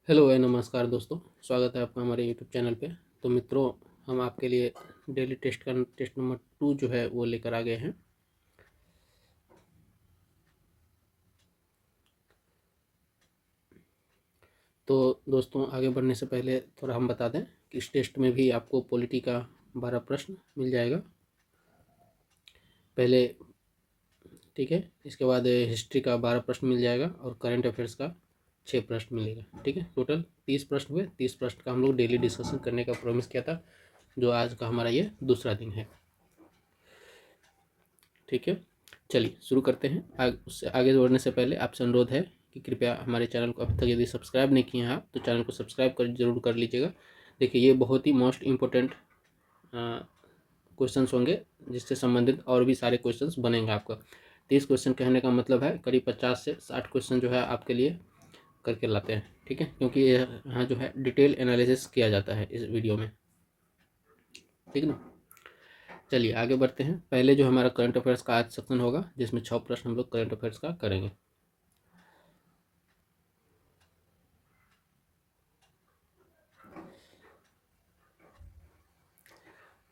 Hello नमस्कार दोस्तों, स्वागत है आपका हमारे यूट्यूब चैनल पे। तो मित्रों, हम आपके लिए डेली टेस्ट नंबर 2 जो है वो लेकर आ गए हैं। तो दोस्तों, आगे बढ़ने से पहले थोड़ा हम बता दें कि इस टेस्ट में भी आपको पॉलिटी का 12 प्रश्न मिल जाएगा पहले, ठीक है। इसके बाद हिस्ट्री का 12 प्रश्न मिल जाएगा और करंट अफेयर्स का 6 प्रश्न मिलेगा, ठीक है। टोटल 30 प्रश्न हुए। 30 प्रश्न का हम लोग डेली डिस्कशन करने का प्रॉमिस किया था, जो आज का हमारा ये दूसरा दिन है, ठीक है। चलिए शुरू करते हैं। उससे आगे बढ़ने से पहले आपसे अनुरोध है कि कृपया हमारे चैनल को अभी तक यदि सब्सक्राइब नहीं किए हैं आप, तो चैनल को सब्सक्राइब कर जरूर कर लीजिएगा। देखिए, ये बहुत ही मोस्ट इम्पोर्टेंट क्वेश्चंस होंगे, जिससे संबंधित और भी सारे क्वेश्चंस बनेंगे आपका। 30 क्वेश्चन कहने का मतलब है करीब 50 से 60 क्वेश्चन जो है आपके लिए करके लाते हैं, ठीक है। क्योंकि यहाँ जो है डिटेल एनालिसिस किया जाता है इस वीडियो में, ठीक है ना। चलिए आगे बढ़ते हैं। पहले जो हमारा करंट अफेयर्स का आज सेक्शन होगा, जिसमें 6 प्रश्न हम लोग करंट अफेयर्स का करेंगे।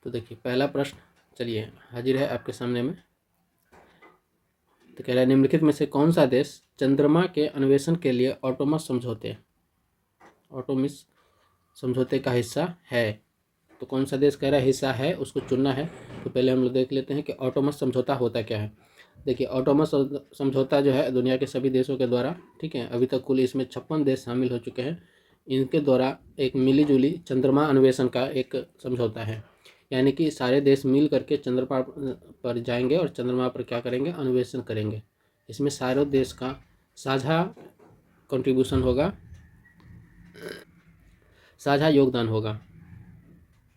तो देखिए, पहला प्रश्न चलिए हाजिर है आपके सामने में। तो कह रहा है, निम्नलिखित में से कौन सा देश चंद्रमा के अन्वेषण के लिए ऑटोमिस समझौते का हिस्सा है? तो कौन सा देश कह रहा है हिस्सा है, उसको चुनना है। तो पहले हम लोग देख लेते हैं कि ऑटोमस समझौता होता क्या है। देखिए, ऑटोमस समझौता जो है दुनिया के सभी देशों के द्वारा, ठीक है, अभी तक कुल इसमें 56 देश शामिल हो चुके हैं, इनके द्वारा एक मिलीजुली चंद्रमा अन्वेषण का एक समझौता है। यानी कि सारे देश मिल करके चंद्रमा पर जाएंगे और चंद्रमा पर क्या करेंगे, अन्वेषण करेंगे। इसमें सारे देश का साझा कंट्रीब्यूशन होगा, साझा योगदान होगा,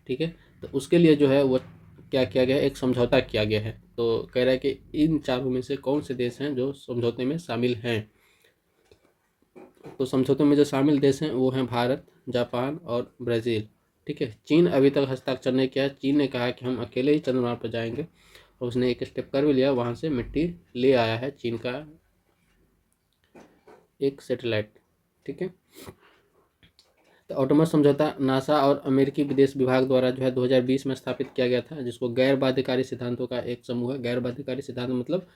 ठीक है। तो उसके लिए जो है वो क्या किया गया है, एक समझौता किया गया है। तो कह रहा है कि इन चारों में से कौन से देश हैं जो समझौते में शामिल हैं। तो समझौते में जो शामिल देश हैं वो हैं भारत, जापान और ब्राज़ील, ठीक है। चीन अभी तक हस्ताक्षर नहीं किया। चीन ने कहा कि हम अकेले ही चंद्रमा पर जाएंगे, और उसने एक स्टेप कर भी लिया, वहाँ से मिट्टी ले आया है चीन का एक सैटेलाइट, ठीक है। तो ऑटोमस समझौता नासा और अमेरिकी विदेश विभाग द्वारा जो है 2020 में स्थापित किया गया था, जिसको गैर बाध्यकारी सिद्धांतों का एक समूह है। गैर बाध्यकारी सिद्धांत मतलब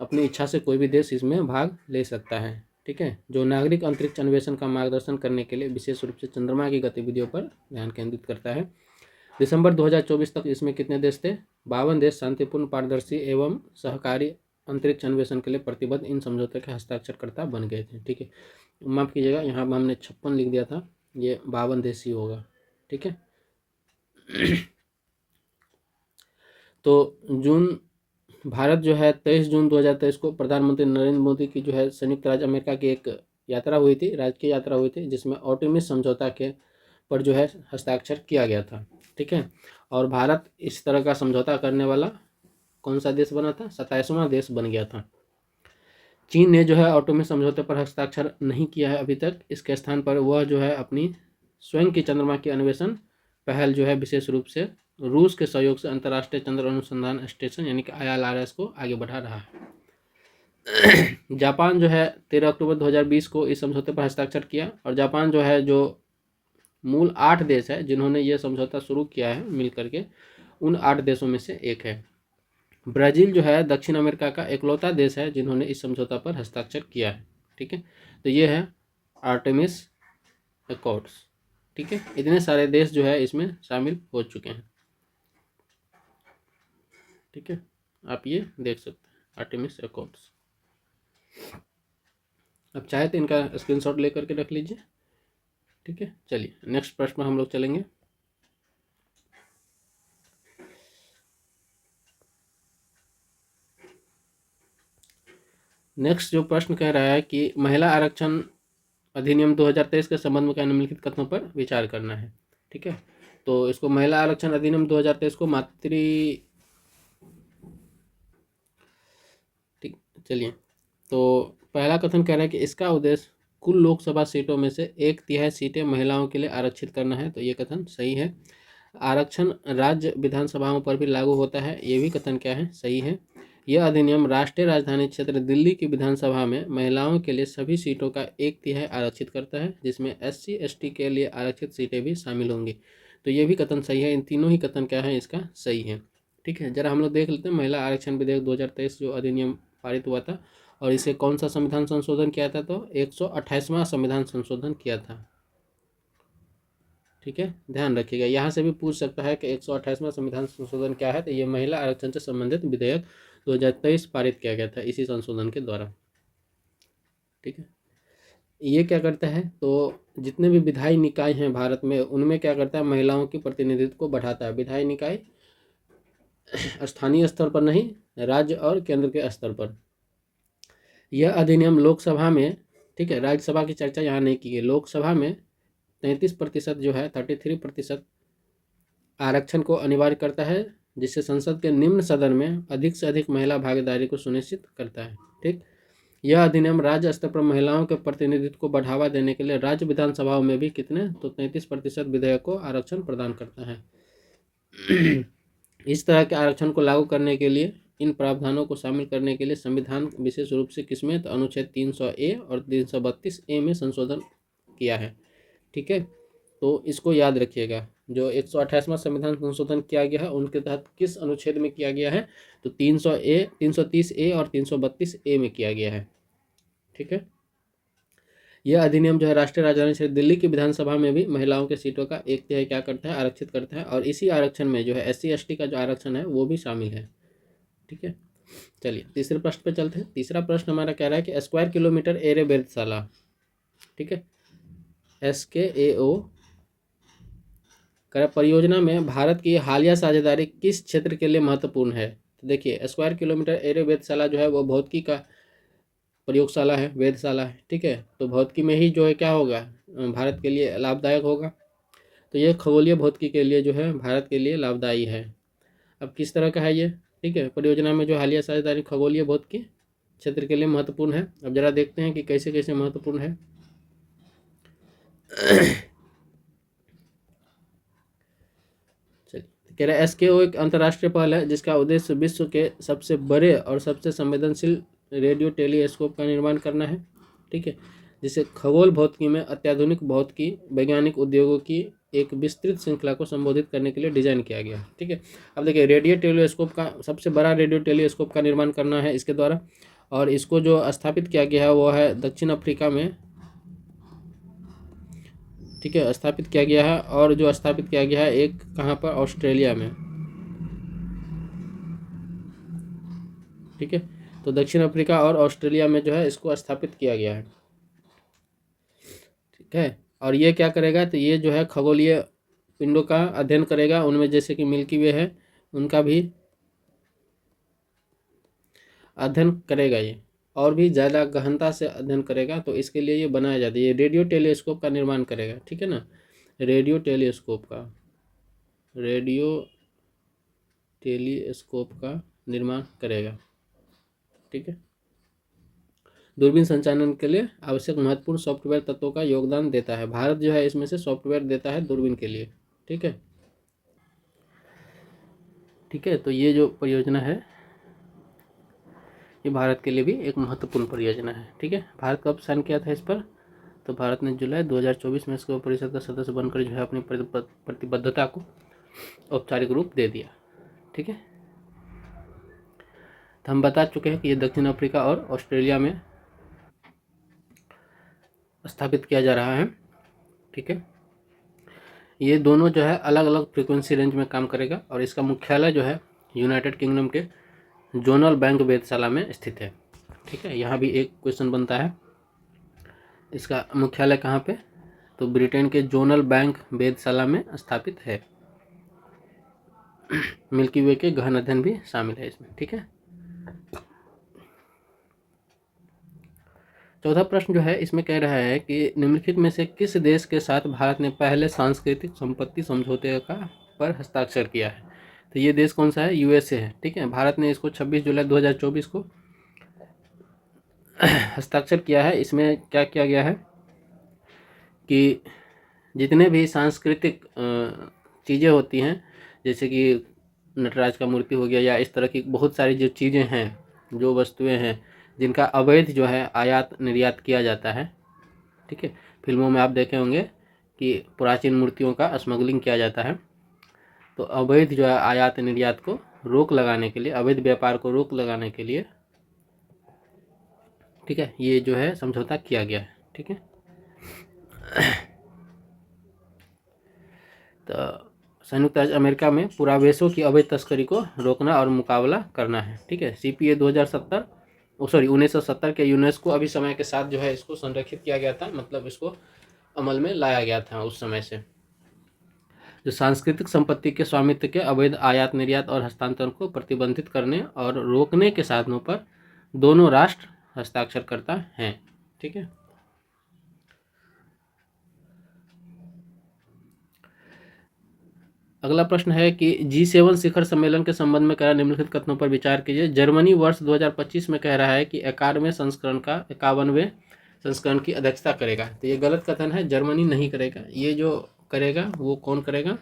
अपनी इच्छा से कोई भी देश इसमें भाग ले सकता है, ठीक है। जो नागरिक अंतरिक्ष अन्वेषण का मार्गदर्शन करने के लिए विशेष रूप से चंद्रमा की गतिविधियों पर ध्यान केंद्रित करता है। दिसंबर 2024 तक इसमें कितने देश थे? 52 देश शांतिपूर्ण, पारदर्शी एवं सहकारी अंतरिक्ष अन्वेषण के लिए प्रतिबद्ध इन समझौते के हस्ताक्षरकर्ता बन गए थे, ठीक है। माफ कीजिएगा, यहाँ पर हमने 56 लिख दिया था, ये 52 देश ही होगा, ठीक है। तो भारत जो है 23 जून 2023 को प्रधानमंत्री नरेंद्र मोदी की जो है संयुक्त राज्य अमेरिका की एक यात्रा हुई थी, राजकीय यात्रा हुई थी, जिसमें ऑटोमिस समझौता के पर जो है हस्ताक्षर किया गया था, ठीक है। और भारत इस तरह का समझौता करने वाला कौन सा देश बना था? 27वां देश बन गया था। चीन ने जो है ऑटोमिस समझौते पर हस्ताक्षर नहीं किया है अभी तक। इसके स्थान पर वह जो है अपनी स्वयं की चंद्रमा की अन्वेषण पहल जो है विशेष रूप से रूस के सहयोग से अंतर्राष्ट्रीय चंद्र अनुसंधान स्टेशन यानी कि IRS को आगे बढ़ा रहा है। जापान जो है 13 अक्टूबर 2020 को इस समझौते पर हस्ताक्षर किया, और जापान जो है जो मूल 8 देश है जिन्होंने ये समझौता शुरू किया है मिल करके, उन 8 देशों में से एक है। ब्राज़ील जो है दक्षिण अमेरिका का इकलौता देश है जिन्होंने इस समझौता पर हस्ताक्षर किया है, ठीक है। तो ये है आर्टेमिस अकॉर्ड्स, ठीक है। इतने सारे देश जो है इसमें शामिल हो चुके हैं, ठीक है। आप ये देख सकते हैं आर्टेमिस अकॉर्ड्स। अब चाहे तो इनका स्क्रीनशॉट लेकर के रख लीजिए, ठीक है। चलिए नेक्स्ट प्रश्न में हम लोग चलेंगे। नेक्स्ट जो प्रश्न कह रहा है कि महिला आरक्षण अधिनियम 2023 के संबंध में क्या निम्नलिखित कथनों पर विचार करना है, ठीक है। तो इसको महिला आरक्षण अधिनियम 2023 को ठीक, चलिए। तो पहला कथन कह रहा है कि इसका उद्देश्य कुल लोकसभा सीटों में से 1/3 सीटें महिलाओं के लिए आरक्षित करना है। तो ये कथन सही है। आरक्षण राज्य विधानसभाओं पर भी लागू होता है, ये भी कथन क्या है, सही है। यह अधिनियम राष्ट्रीय राजधानी क्षेत्र दिल्ली की विधानसभा में महिलाओं के लिए सभी सीटों का 1/3 आरक्षित करता है, जिसमें SC ST के लिए आरक्षित सीटें भी शामिल होंगी। तो ये भी कथन सही है, इन तीनों ही कथन क्या है इसका सही है। ठीक है, जरा हम लोग देख लेते हैं महिला आरक्षण विधेयक 2023 जो अधिनियम पारित हुआ था, और इसे कौन सा संविधान संशोधन किया था, तो 128वां संविधान संशोधन किया था। ठीक है, ध्यान रखिएगा, यहाँ से भी पूछ सकता है कि 128वां संविधान संशोधन क्या है, तो ये महिला आरक्षण से संबंधित विधेयक 2023 पारित किया गया था इसी संशोधन के द्वारा। ठीक है, ये क्या करता है, तो जितने भी विधायी निकाय हैं भारत में, उनमें क्या करता है, महिलाओं की प्रतिनिधित्व को बढ़ाता है। विधायी निकाय स्थानीय स्तर पर नहीं, राज्य और केंद्र के स्तर पर। यह अधिनियम लोकसभा में, ठीक है, राज्यसभा की चर्चा यहाँ नहीं की है, लोकसभा में 33% जो है 33% आरक्षण को अनिवार्य करता है, जिससे संसद के निम्न सदन में अधिक से अधिक महिला भागीदारी को सुनिश्चित करता है। ठीक, यह अधिनियम राज्य स्तर पर महिलाओं के प्रतिनिधित्व को बढ़ावा देने के लिए राज्य विधानसभाओं में भी कितने, तो 33% विधेयक को आरक्षण प्रदान करता है। इस तरह के आरक्षण को लागू करने के लिए इन प्रावधानों को शामिल करने के लिए संविधान विशेष रूप से किसमें, तो अनुच्छेद 300A और 332A में संशोधन किया है। ठीक है, तो इसको याद रखिएगा, जो 128वां संविधान संशोधन किया गया है उनके तहत किस अनुच्छेद में किया गया है, तो 300A 330A और 332A में किया गया है। ठीक है, यह अधिनियम जो है राष्ट्रीय राजधानी क्षेत्र दिल्ली की विधानसभा में भी महिलाओं के सीटों का 1/3 क्या करता है, आरक्षित करता है, और इसी आरक्षण में जो है SC ST का जो आरक्षण है वो भी शामिल है। ठीक है, चलिए तीसरे प्रश्न पे चलते हैं। तीसरा प्रश्न हमारा कह रहा है कि स्क्वायर किलोमीटर एरे वेधशाला, ठीक है, SKAO परियोजना में भारत की हालिया साझेदारी किस क्षेत्र के लिए महत्वपूर्ण है। तो देखिए, स्क्वायर किलोमीटर एरे वेधशाला जो है वो भौतिकी का प्रयोगशाला है, वेधशाला है। ठीक है, तो भौतिकी में ही जो है क्या होगा, भारत के लिए लाभदायक होगा। तो ये खगोलीय भौतिकी के लिए जो है भारत के लिए लाभदायी है। अब किस तरह का है ये, ठीक है, परियोजना में जो हालिया साझेदारी खगोलीय भौतिकी क्षेत्र के लिए महत्वपूर्ण है। अब जरा देखते हैं कि कैसे कैसे महत्वपूर्ण है। चलिए, कह रहे हैं SKO एक अंतर्राष्ट्रीय पहल है जिसका उद्देश्य विश्व के सबसे बड़े और सबसे संवेदनशील रेडियो टेलीस्कोप का निर्माण करना है। ठीक है, जिसे खगोल भौतिकी में अत्याधुनिक भौतिकी वैज्ञानिक उद्योगों की एक विस्तृत श्रृंखला को संबोधित करने के लिए डिजाइन किया गया। ठीक है, अब देखिए, रेडियो टेलीस्कोप का सबसे बड़ा रेडियो टेलीस्कोप का निर्माण करना है इसके द्वारा, और इसको जो स्थापित किया गया है वो है दक्षिण अफ्रीका में। ठीक है, स्थापित किया गया है, और जो स्थापित किया गया है एक कहाँ पर, ऑस्ट्रेलिया में। ठीक है, तो दक्षिण अफ्रीका और ऑस्ट्रेलिया में जो है इसको स्थापित किया गया है। ठीक है, और ये क्या करेगा, तो ये जो है खगोलीय पिंडों का अध्ययन करेगा, उनमें जैसे कि मिल्की वे है उनका भी अध्ययन करेगा ये, और भी ज़्यादा गहनता से अध्ययन करेगा। तो इसके लिए ये बनाया जाता है, ये रेडियो टेलीस्कोप का निर्माण करेगा। ठीक है ना, रेडियो टेलीस्कोप का निर्माण करेगा। ठीक है, दूरबीन संचालन के लिए आवश्यक महत्वपूर्ण सॉफ्टवेयर तत्वों का योगदान देता है। भारत जो है इसमें से सॉफ्टवेयर देता है दूरबीन के लिए। ठीक है, ठीक है, तो ये जो परियोजना है ये भारत के लिए भी एक महत्वपूर्ण परियोजना है। ठीक है, भारत कब साइन किया था इस पर, तो भारत ने जुलाई 2024 में इसको परिषद का सदस्य बनकर जो है अपनी प्रतिबद्धता को औपचारिक रूप दे दिया। ठीक है, तो हम बता चुके हैं कि ये दक्षिण अफ्रीका और ऑस्ट्रेलिया में स्थापित किया जा रहा है। ठीक है, ये दोनों जो है अलग अलग फ्रीक्वेंसी रेंज में काम करेगा, और इसका मुख्यालय जो है यूनाइटेड किंगडम के जोनल बैंक वेधशाला में स्थित है। ठीक है, यहाँ भी एक क्वेश्चन बनता है, इसका मुख्यालय कहाँ पे, तो ब्रिटेन के जोनल बैंक वेधशाला में स्थापित है। मिल्की वे के गहन अध्ययन भी शामिल है इसमें। ठीक है, चौथा प्रश्न जो है इसमें कह रहा है कि निम्नलिखित में से किस देश के साथ भारत ने पहले सांस्कृतिक संपत्ति समझौते का पर हस्ताक्षर किया है। तो ये देश कौन सा है, USA है। ठीक है, भारत ने इसको 26 जुलाई 2024 को हस्ताक्षर किया है। इसमें क्या किया गया है कि जितने भी सांस्कृतिक चीज़ें होती हैं, जैसे कि नटराज का मूर्ति हो गया, या इस तरह की बहुत सारी जो चीज़ें हैं, जो वस्तुएं हैं जिनका अवैध जो है आयात निर्यात किया जाता है। ठीक है, फिल्मों में आप देखे होंगे कि प्राचीन मूर्तियों का स्मगलिंग किया जाता है। तो अवैध जो है आयात निर्यात को रोक लगाने के लिए, अवैध व्यापार को रोक लगाने के लिए, ठीक है, ये जो है समझौता किया गया है। ठीक है, तो संयुक्त राज्य अमेरिका में पुरावेशों की अवैध तस्करी को रोकना और मुकाबला करना है। ठीक है, CPA 1970 के यूनेस्को अभी समय के साथ जो है इसको संरक्षित किया गया था, मतलब इसको अमल में लाया गया था उस समय से। जो सांस्कृतिक संपत्ति के स्वामित्व के अवैध आयात निर्यात और हस्तांतरण को प्रतिबंधित करने और रोकने के साधनों पर दोनों राष्ट्र हस्ताक्षर करता है। ठीक है, अगला प्रश्न है कि G7 शिखर सम्मेलन के संबंध में कह निम्नलिखित कथनों पर विचार कीजिए। जर्मनी वर्ष 2025 में कह रहा है कि 51वें संस्करण की अध्यक्षता करेगा। तो ये गलत कथन है, जर्मनी नहीं करेगा। ये जो करेगा वो कौन करेगा?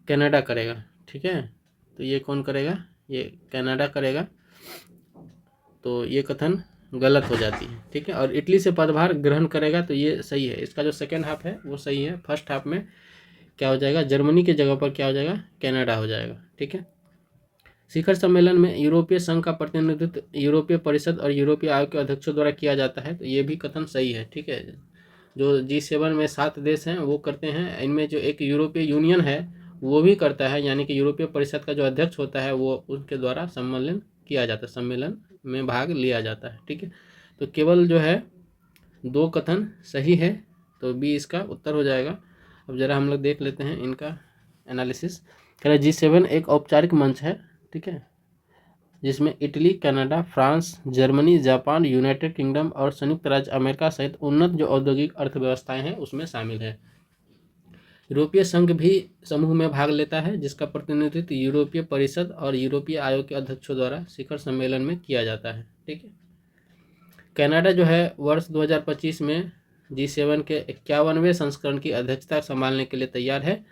कनाडा करेगा। ठीक है, तो ये कौन करेगा? ये कनाडा करेगा। तो ये कथन गलत हो जाती है। ठीक है, और इटली से पदभार ग्रहण करेगा, तो ये सही है। इसका जो सेकेंड हाफ है वो सही है। फर्स्ट हाफ में क्या हो जाएगा? जर्मनी के जगह पर क्या हो जाएगा? कनाडा हो जाएगा। ठीक है, शिखर सम्मेलन में यूरोपीय संघ का प्रतिनिधित्व यूरोपीय परिषद और यूरोपीय आयोग के अध्यक्षों द्वारा किया जाता है, तो ये भी कथन सही है। ठीक है, जो G7 में 7 देश हैं वो करते हैं। इनमें जो एक यूरोपीय यूनियन है वो भी करता है, यानी कि यूरोपीय परिषद का जो अध्यक्ष होता है वो उनके द्वारा सम्मेलन किया जाता है, सम्मेलन में भाग लिया जाता है। ठीक है, तो केवल जो है 2 कथन सही है, तो बी इसका उत्तर हो जाएगा। अब जरा हम लोग देख लेते हैं इनका एनालिसिस। कह रहे G7 एक औपचारिक मंच है, ठीक है, जिसमें Italy, Canada, France, Germany, Japan, United kingdom और संयुक्त राज्य अमेरिका सहित उन्नत जो औद्योगिक अर्थव्यवस्थाएं हैं उसमें शामिल है। यूरोपीय संघ भी समूह में भाग लेता है, जिसका प्रतिनिधित्व यूरोपीय परिषद और यूरोपीय आयोग के अध्यक्षों द्वारा शिखर सम्मेलन में किया जाता है। ठीक है, कनाडा जो है वर्ष 2025 में G7 के 51वें संस्करण की अध्यक्षता संभालने के लिए तैयार है।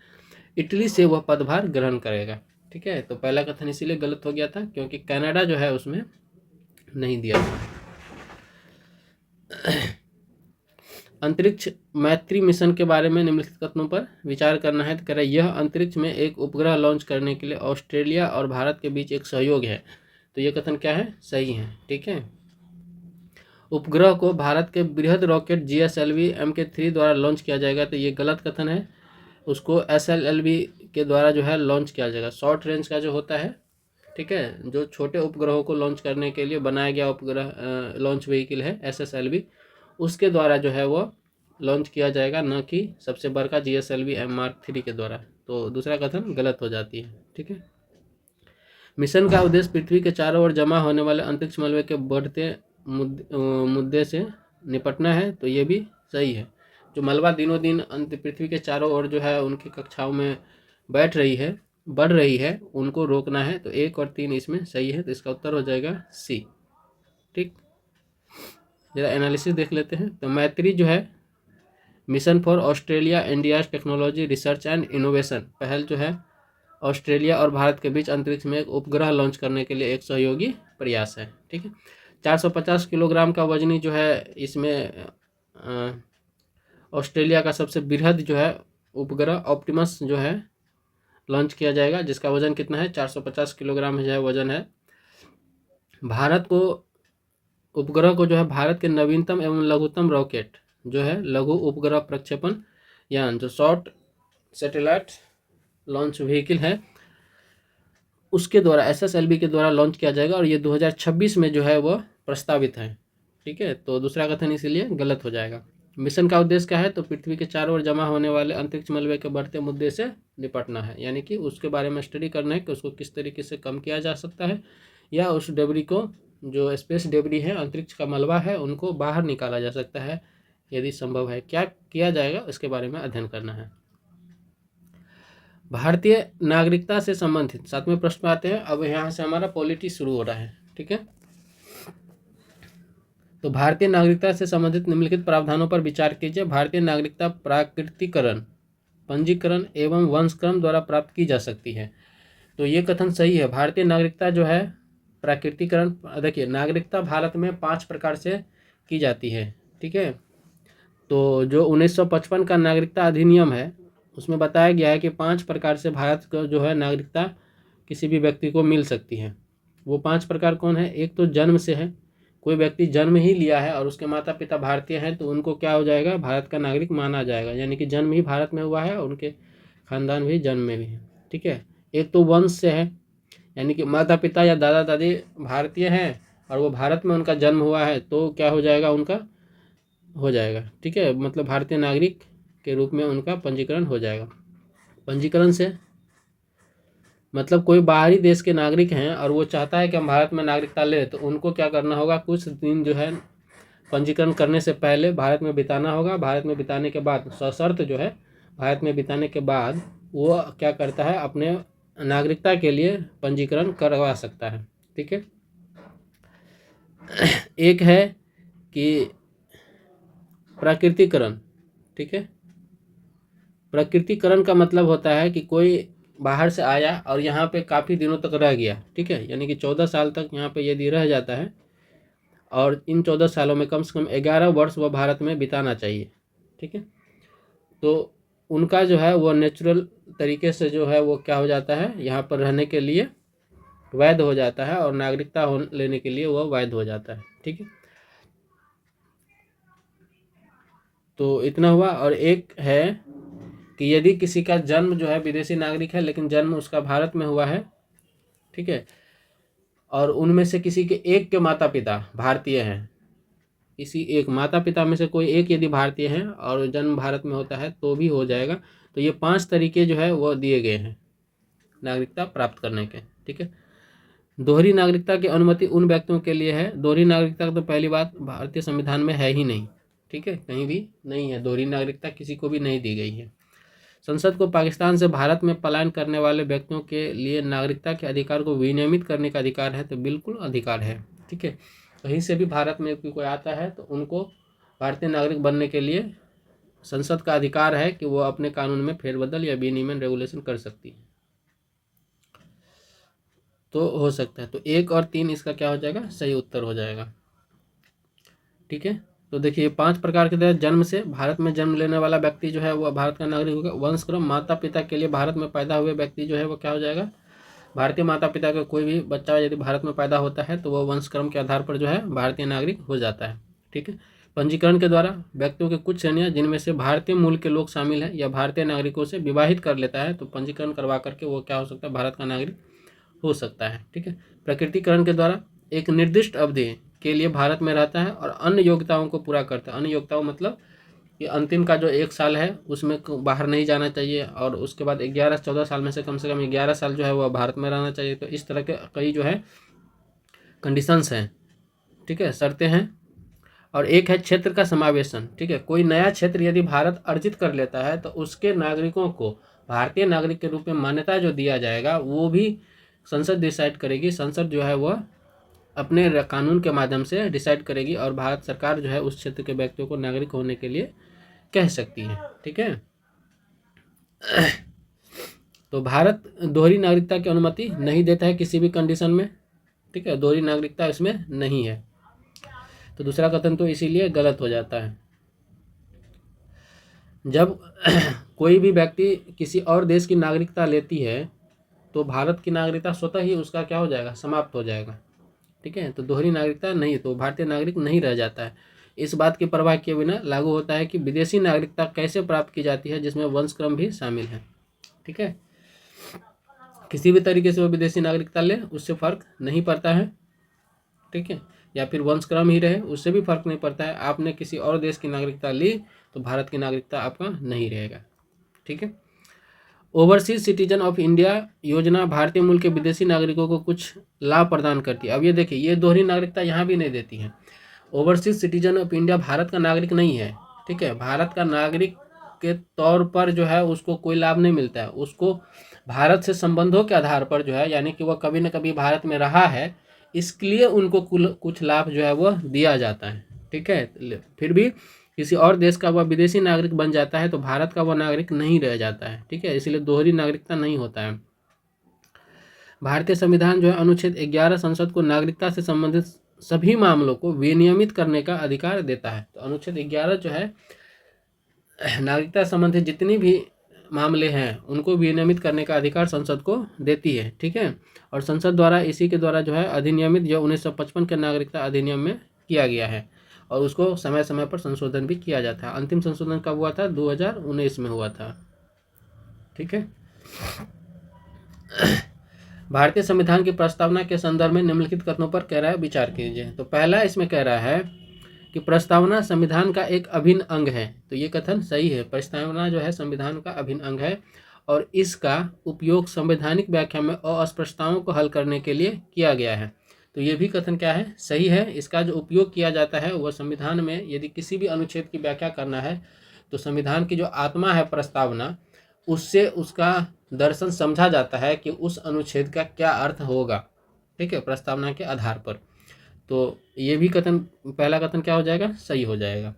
इटली से वह पदभार ग्रहण करेगा। ठीक है, तो पहला कथन इसीलिए गलत हो गया था क्योंकि कनाडा जो है उसमें नहीं दिया था। अंतरिक्ष मैत्री मिशन के बारे में निम्नलिखित कथनों पर विचार करना है। तो कह रहा है यह अंतरिक्ष में एक उपग्रह लॉन्च करने के लिए ऑस्ट्रेलिया और भारत के बीच एक सहयोग है। तो ये कथन क्या है? सही है। ठीक है, उपग्रह को भारत के बृहद रॉकेट GSLV Mk3 द्वारा लॉन्च किया जाएगा। तो ये गलत कथन है, उसको SLLV के द्वारा जो है लॉन्च किया जाएगा। शॉर्ट रेंज का जो होता है, ठीक है, जो छोटे उपग्रहों को लॉन्च करने के लिए बनाया गया उपग्रह लॉन्च व्हीकल है SSLV, उसके द्वारा जो है वो लॉन्च किया जाएगा, न कि सबसे बड़का GSLV Mark 3 के द्वारा। तो दूसरा कथन गलत हो जाती है। ठीक है, मिशन का उद्देश्य पृथ्वी के चारों ओर जमा होने वाले अंतरिक्ष मलबे के बढ़ते मुद्दे से निपटना है। तो ये भी सही है। जो मलबा दिनों दिन पृथ्वी के चारों ओर जो है उनकी कक्षाओं में बैठ रही है, बढ़ रही है, उनको रोकना है। तो 1 और 3 इसमें सही है, तो इसका उत्तर हो जाएगा C। ठीक, जरा एनालिसिस देख लेते हैं। तो मैत्री जो है mission for Australia India technology research and innovation पहल जो है ऑस्ट्रेलिया और भारत के बीच अंतरिक्ष में एक उपग्रह लॉन्च करने के लिए एक सहयोगी प्रयास है। ठीक है, 450 किलोग्राम का वजनी जो है इसमें ऑस्ट्रेलिया का सबसे बृहद जो है उपग्रह ऑप्टिमस जो है लॉन्च किया जाएगा, जिसका वजन कितना है? 450 किलोग्राम जो है वजन है। भारत को उपग्रह को जो है भारत के नवीनतम एवं लघुतम रॉकेट जो है लघु उपग्रह प्रक्षेपण यान जो शॉर्ट सैटेलाइट लॉन्च व्हीकल है उसके द्वारा SSLV के द्वारा लॉन्च किया जाएगा, और ये 2026 में जो है वह प्रस्तावित है। ठीक है, तो दूसरा कथन इसीलिए गलत हो जाएगा। मिशन का उद्देश्य क्या है? तो पृथ्वी के चारों ओर जमा होने वाले अंतरिक्ष मलबे के बढ़ते मुद्दे से निपटना है, यानी कि उसके बारे में स्टडी करना है कि उसको किस तरीके से कम किया जा सकता है, या उस डेब्री को, जो स्पेस डेब्री है, अंतरिक्ष का मलबा है, उनको बाहर निकाला जा सकता है यदि संभव है। क्या किया जाएगा इसके बारे में अध्ययन करना है। भारतीय नागरिकता से संबंधित 7वें प्रश्न में आते हैं। अब यहाँ से हमारा पॉलिटी शुरू हो रहा है। ठीक है, तो भारतीय नागरिकता से संबंधित निम्नलिखित प्रावधानों पर विचार कीजिए। भारतीय नागरिकता प्राकृतिकरण, पंजीकरण एवं वंशक्रम द्वारा प्राप्त की जा सकती है। तो ये कथन सही है। भारतीय नागरिकता जो है प्राकृतिकरण, देखिए नागरिकता भारत में 5 प्रकार से की जाती है, ठीक है। तो जो 1955 का नागरिकता अधिनियम है उसमें बताया गया है कि 5 प्रकार से भारत को जो है नागरिकता किसी भी व्यक्ति को मिल सकती है। वो 5 प्रकार कौन है? एक तो जन्म से है, कोई व्यक्ति जन्म ही लिया है और उसके माता पिता भारतीय हैं तो उनको क्या हो जाएगा? भारत का नागरिक माना जाएगा, यानी कि जन्म ही भारत में हुआ है और उनके खानदान भी जन्म में भी है, ठीक है। एक तो वंश से है, यानी कि माता पिता या दादा दादी भारतीय हैं और वो भारत में उनका जन्म हुआ है तो क्या हो जाएगा? उनका हो जाएगा, ठीक है, मतलब भारतीय नागरिक के रूप में उनका पंजीकरण हो जाएगा। पंजीकरण से मतलब कोई बाहरी देश के नागरिक हैं और वो चाहता है कि हम भारत में नागरिकता लें, तो उनको क्या करना होगा? कुछ दिन जो है पंजीकरण करने से पहले भारत में बिताना होगा। भारत में बिताने के बाद सशर्त जो है भारत में बिताने के बाद वो क्या करता है? अपने नागरिकता के लिए पंजीकरण करवा सकता है, ठीक है। एक है कि प्राकृतिकरण, ठीक है। प्राकृतिकरण का मतलब होता है कि कोई बाहर से आया और यहाँ पे काफ़ी दिनों तक रह गया, ठीक है, यानी कि 14 साल तक यहाँ पे यदि रह जाता है और इन 14 सालों में कम से कम 11 वर्ष वह भारत में बिताना चाहिए, ठीक है, तो उनका जो है वो नेचुरल तरीके से जो है वो क्या हो जाता है? यहाँ पर रहने के लिए वैध हो जाता है और नागरिकता लेने के लिए वह वैध हो जाता है, ठीक है। तो इतना हुआ। और एक है कि यदि किसी का जन्म जो है विदेशी नागरिक है लेकिन जन्म उसका भारत में हुआ है, ठीक है, और उनमें से किसी के एक के माता पिता भारतीय हैं, किसी एक माता पिता में से कोई एक यदि भारतीय हैं और जन्म भारत में होता है तो भी हो जाएगा। तो ये 5 तरीके जो है वो दिए गए हैं नागरिकता प्राप्त करने के, ठीक है। दोहरी नागरिकता की अनुमति उन व्यक्तियों के लिए है। दोहरी नागरिकता तो पहली बात भारतीय संविधान में है ही नहीं, ठीक है, कहीं भी नहीं है, दोहरी नागरिकता किसी को भी नहीं दी गई है। संसद को पाकिस्तान से भारत में पलायन करने वाले व्यक्तियों के लिए नागरिकता के अधिकार को विनियमित करने का अधिकार है, तो बिल्कुल अधिकार है, ठीक है। कहीं से भी भारत में कोई आता है तो उनको भारतीय नागरिक बनने के लिए संसद का अधिकार है कि वो अपने कानून में फेरबदल या विनियमन रेगुलेशन कर सकती है, तो हो सकता है। तो 1 और 3 इसका क्या हो जाएगा? सही उत्तर हो जाएगा, ठीक है। तो देखिए 5 प्रकार के तहत जन्म से भारत में जन्म लेने वाला व्यक्ति जो है वह भारत का नागरिक होगा। वंशक्रम, माता पिता के लिए भारत में पैदा हुए व्यक्ति जो है वो क्या हो जाएगा? भारतीय माता पिता का कोई भी बच्चा यदि भारत में पैदा होता है तो वह वंशक्रम के आधार पर जो है भारतीय नागरिक हो जाता है, ठीक है। पंजीकरण के द्वारा व्यक्तियों के कुछ श्रेणियां जिनमें से भारतीय मूल के लोग शामिल हैं या भारतीय नागरिकों से विवाहित कर लेता है तो पंजीकरण करवा करके वो क्या हो सकता है? भारत का नागरिक हो सकता है, ठीक है। प्रकृतिकरण के द्वारा एक निर्दिष्ट अवधि के लिए भारत में रहता है और अन्य योग्यताओं को पूरा करता है। अन्य योग्यताओं मतलब कि अंतिम का जो 1 साल है उसमें बाहर नहीं जाना चाहिए और उसके बाद 11-14 साल में से कम 11 साल जो है वह भारत में रहना चाहिए। तो इस तरह के कई जो है कंडीशंस हैं, ठीक है, शर्तें हैं। और एक है क्षेत्र का समावेशन, ठीक है। कोई नया क्षेत्र यदि भारत अर्जित कर लेता है तो उसके नागरिकों को भारतीय नागरिक के रूप में मान्यता जो दिया जाएगा वो भी संसद डिसाइड करेगी। संसद जो है वह अपने कानून के माध्यम से डिसाइड करेगी और भारत सरकार जो है उस क्षेत्र के व्यक्तियों को नागरिक होने के लिए कह सकती है, ठीक है। तो भारत दोहरी नागरिकता की अनुमति नहीं देता है किसी भी कंडीशन में, ठीक है, दोहरी नागरिकता इसमें नहीं है। तो दूसरा कथन तो इसीलिए गलत हो जाता है। जब कोई भी व्यक्ति किसी और देश की नागरिकता लेती है तो भारत की नागरिकता स्वतः ही उसका क्या हो जाएगा? समाप्त हो जाएगा, ठीक है। तो दोहरी नागरिकता नहीं, तो भारतीय नागरिक नहीं रह जाता है। इस बात की परवाह किए बिना लागू होता है कि विदेशी नागरिकता कैसे प्राप्त की जाती है जिसमें वंशक्रम भी शामिल है, ठीक है। किसी भी तरीके से वो विदेशी नागरिकता ले उससे फर्क नहीं पड़ता है, ठीक है, या फिर वंशक्रम ही रहे उससे भी फर्क नहीं पड़ता है। आपने किसी और देश की नागरिकता ली तो भारत की नागरिकता आपका नहीं रहेगा, ठीक है। ओवरसीज सिटीजन ऑफ इंडिया योजना भारतीय मूल के विदेशी नागरिकों को कुछ लाभ प्रदान करती है। अब ये देखिए ये दोहरी नागरिकता यहाँ भी नहीं देती है। Overseas citizen of India Bharat का नागरिक नहीं है, ठीक है, भारत का नागरिक के तौर पर जो है उसको कोई लाभ नहीं मिलता है। उसको भारत से संबंधों के आधार पर जो है, यानी कि वह कभी न कभी भारत में रहा है इसके लिए उनको कुछ लाभ जो है वह दिया जाता है। ठीक है, फिर भी किसी और देश का वह विदेशी नागरिक बन जाता है तो भारत का वह नागरिक नहीं रह जाता है। ठीक है, इसलिए दोहरी नागरिकता नहीं होता है। भारतीय संविधान जो है अनुच्छेद 11 संसद को नागरिकता से संबंधित सभी मामलों को विनियमित करने का अधिकार देता है। तो अनुच्छेद 11 जो है नागरिकता संबंधित जितनी भी मामले हैं उनको विनियमित करने का अधिकार संसद को देती है। ठीक है, और संसद द्वारा इसी के द्वारा जो है अधिनियमित जो 1955 के नागरिकता अधिनियम में किया गया है और उसको समय समय पर संशोधन भी किया जाता है। अंतिम संशोधन कब हुआ था? 2019 में हुआ था। ठीक है, भारतीय संविधान की प्रस्तावना के संदर्भ में निम्नलिखित कथनों पर कह रहा है विचार कीजिए। तो पहला इसमें कह रहा है कि प्रस्तावना संविधान का एक अभिन्न अंग है। तो ये कथन सही है, प्रस्तावना जो है संविधान का अभिन्न अंग है और इसका उपयोग संवैधानिक व्याख्या में अस्पष्टताओं को हल करने के लिए किया गया है। तो ये भी कथन क्या है? सही है। इसका जो उपयोग किया जाता है वह संविधान में यदि किसी भी अनुच्छेद की व्याख्या करना है तो संविधान की जो आत्मा है प्रस्तावना, उससे उसका दर्शन समझा जाता है कि उस अनुच्छेद का क्या अर्थ होगा। ठीक है, प्रस्तावना के आधार पर। तो ये भी कथन, पहला कथन क्या हो जाएगा? सही हो जाएगा।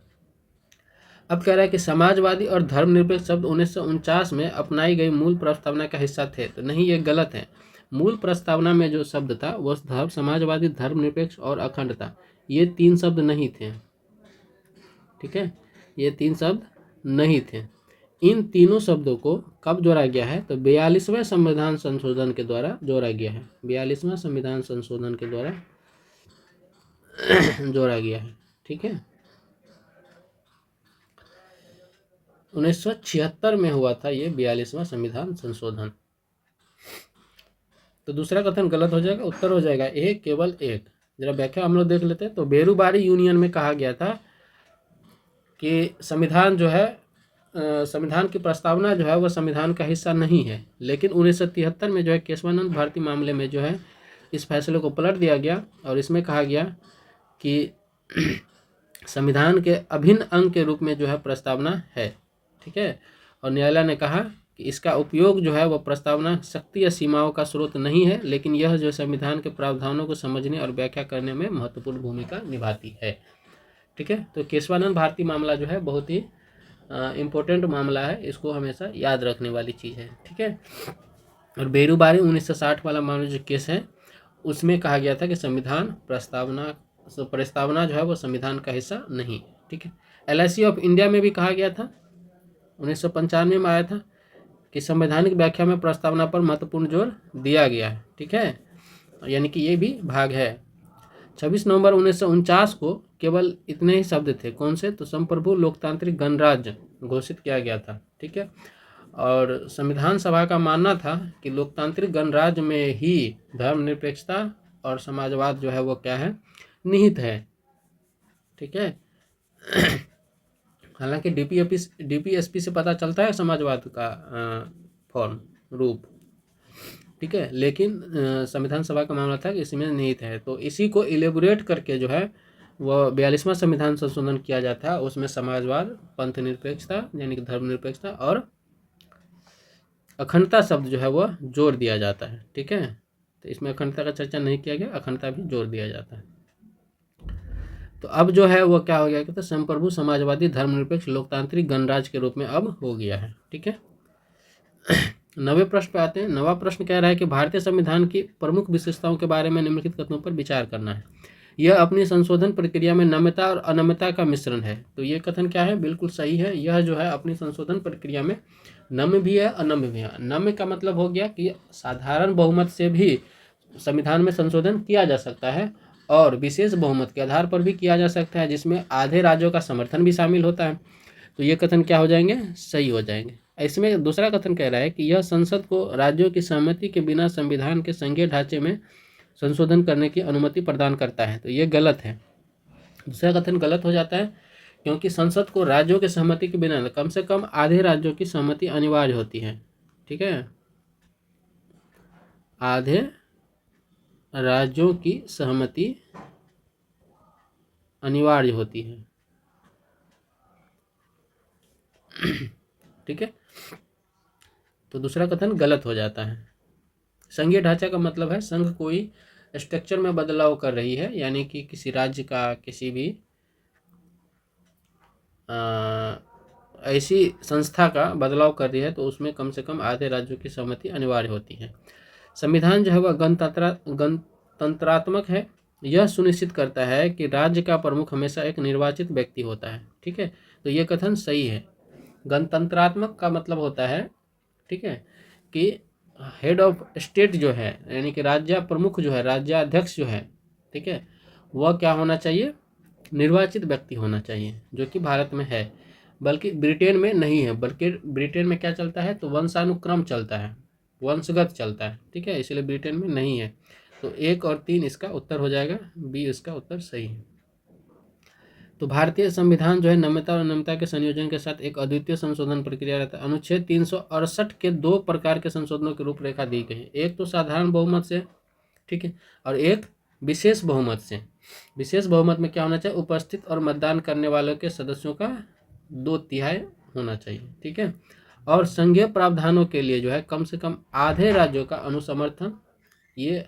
अब कह रहा है कि समाजवादी और धर्मनिरपेक्ष शब्द 1949 में अपनाई गई मूल प्रस्तावना का हिस्सा थे। तो नहीं, ये गलत है। मूल प्रस्तावना में जो शब्द था वह समाजवादी, धर्मनिरपेक्ष और अखंडता, ये 3 शब्द नहीं थे। ठीक है, ये 3 शब्द नहीं थे। इन तीनों शब्दों को कब जोड़ा गया है? तो 42वें संविधान संशोधन के द्वारा जोड़ा गया है। 42वां संविधान संशोधन के द्वारा जोड़ा गया है। ठीक है, 1976 में हुआ था ये 42वां संविधान संशोधन। तो दूसरा कथन गलत हो जाएगा, उत्तर हो जाएगा एक, केवल एक। जरा व्याख्या हम लोग देख लेते हैं। तो बेरूबारी यूनियन में कहा गया था कि संविधान जो है संविधान की प्रस्तावना जो है वह संविधान का हिस्सा नहीं है, लेकिन 1973 में जो है केशवानंद भारती मामले में जो है इस फैसले को पलट दिया गया और इसमें कहा गया कि संविधान के अभिन्न अंग के रूप में जो है प्रस्तावना है। ठीक है, और न्यायालय ने कहा कि इसका उपयोग जो है वह प्रस्तावना शक्ति या सीमाओं का स्रोत नहीं है, लेकिन यह जो संविधान के प्रावधानों को समझने और व्याख्या करने में महत्वपूर्ण भूमिका निभाती है। ठीक है, तो केशवानंद भारती मामला जो है बहुत ही इम्पोर्टेंट मामला है, इसको हमेशा याद रखने वाली चीज़ है। ठीक है, और बेरूबारी 1960 वाला मामला जो केस है उसमें कहा गया था कि संविधान प्रस्तावना जो है वो संविधान का हिस्सा नहीं। ठीक है, LIC ऑफ इंडिया में भी कहा गया था, 1995 में आया था कि संवैधानिक व्याख्या में प्रस्तावना पर महत्वपूर्ण जोर दिया गया है। ठीक है, यानी कि ये भी भाग है। 26 नवंबर 1949 को केवल इतने ही शब्द थे। कौन से? तो संप्रभु लोकतांत्रिक गणराज्य घोषित किया गया था। ठीक है, और संविधान सभा का मानना था कि लोकतांत्रिक गणराज्य में ही धर्मनिरपेक्षता और समाजवाद जो है वो क्या है? निहित है। ठीक है, हालांकि DPSP से पता चलता है समाजवाद का फॉर्म रूप। ठीक है, लेकिन संविधान सभा का मामला था कि इसमें निहित है। तो इसी को इलेबोरेट करके जो है वह 42वां संविधान संशोधन किया जाता है। उसमें समाजवाद, पंथ निरपेक्षता यानी कि धर्मनिरपेक्षता और अखंडता शब्द जो है वह जोड़ दिया जाता है। ठीक है, तो इसमें अखंडता का चर्चा नहीं किया गया, अखंडता भी जोड़ दिया जाता है। तो अब जो है वो क्या हो गया? कहते संप्रभु समाजवादी धर्मनिरपेक्ष लोकतांत्रिक गणराज्य के रूप में अब हो गया है। ठीक है, 9वें प्रश्न पे आते हैं। 9वां प्रश्न कह रहा है कि भारतीय संविधान की प्रमुख विशेषताओं के बारे में निम्नलिखित कथनों पर विचार करना है। यह अपनी संशोधन प्रक्रिया में नम्यता और अनम्यता का मिश्रण है। तो ये कथन क्या है? बिल्कुल सही है। यह जो है अपनी संशोधन प्रक्रिया में नम्य भी है, अनम्य भी है। नम्य का मतलब हो गया कि साधारण बहुमत से भी संविधान में संशोधन किया जा सकता है और विशेष बहुमत के आधार पर भी किया जा सकता है, जिसमें आधे राज्यों का समर्थन भी शामिल होता है। तो ये कथन क्या हो जाएंगे? सही हो जाएंगे। इसमें दूसरा कथन कह रहा है कि यह संसद को राज्यों की सहमति के बिना संविधान के संघीय ढांचे में संशोधन करने की अनुमति प्रदान करता है। तो ये गलत है। दूसरा कथन गलत हो जाता है क्योंकि संसद को राज्यों की सहमति के बिना कम से कम आधे राज्यों की सहमति अनिवार्य होती है। ठीक है, आधे राज्यों की सहमति अनिवार्य होती है। ठीक है, तो दूसरा कथन गलत हो जाता है। संघीय ढांचा का मतलब है संघ कोई स्ट्रक्चर में बदलाव कर रही है, यानी कि किसी राज्य का किसी भी ऐसी संस्था का बदलाव कर रही है तो उसमें कम से कम आधे राज्यों की सहमति अनिवार्य होती है। संविधान जो है वह गणतंत्रात्मक है। यह सुनिश्चित करता है कि राज्य का प्रमुख हमेशा एक निर्वाचित व्यक्ति होता है। ठीक है, तो ये कथन सही है। गणतंत्रात्मक का मतलब होता है, ठीक है, कि हेड ऑफ स्टेट जो है, यानी कि राज्य प्रमुख जो है, राज्याध्यक्ष जो है, ठीक है, वह क्या होना चाहिए, निर्वाचित व्यक्ति होना चाहिए, जो कि भारत में है। बल्कि ब्रिटेन में नहीं है, बल्कि ब्रिटेन में क्या चलता है, तो वंशानुक्रम चलता है, वंशगत चलता है। ठीक है, इसलिए ब्रिटेन में नहीं है। तो 1 और 3 इसका उत्तर हो जाएगा, बी इसका उत्तर सही है। तो भारतीय संविधान जो है नम्यता और अनम्यता के संयोजन के साथ एक अद्वितीय संशोधन प्रक्रिया रहता है। अनुच्छेद 368 के 2 प्रकार के संशोधनों की रूपरेखा दी गई है। एक तो साधारण बहुमत से, ठीक है, और एक विशेष बहुमत से। विशेष बहुमत में क्या होना चाहिए, उपस्थित और मतदान करने वालों के सदस्यों का 2/3 होना चाहिए। ठीक है, और संघीय प्रावधानों के लिए जो है कम से कम आधे राज्यों का ये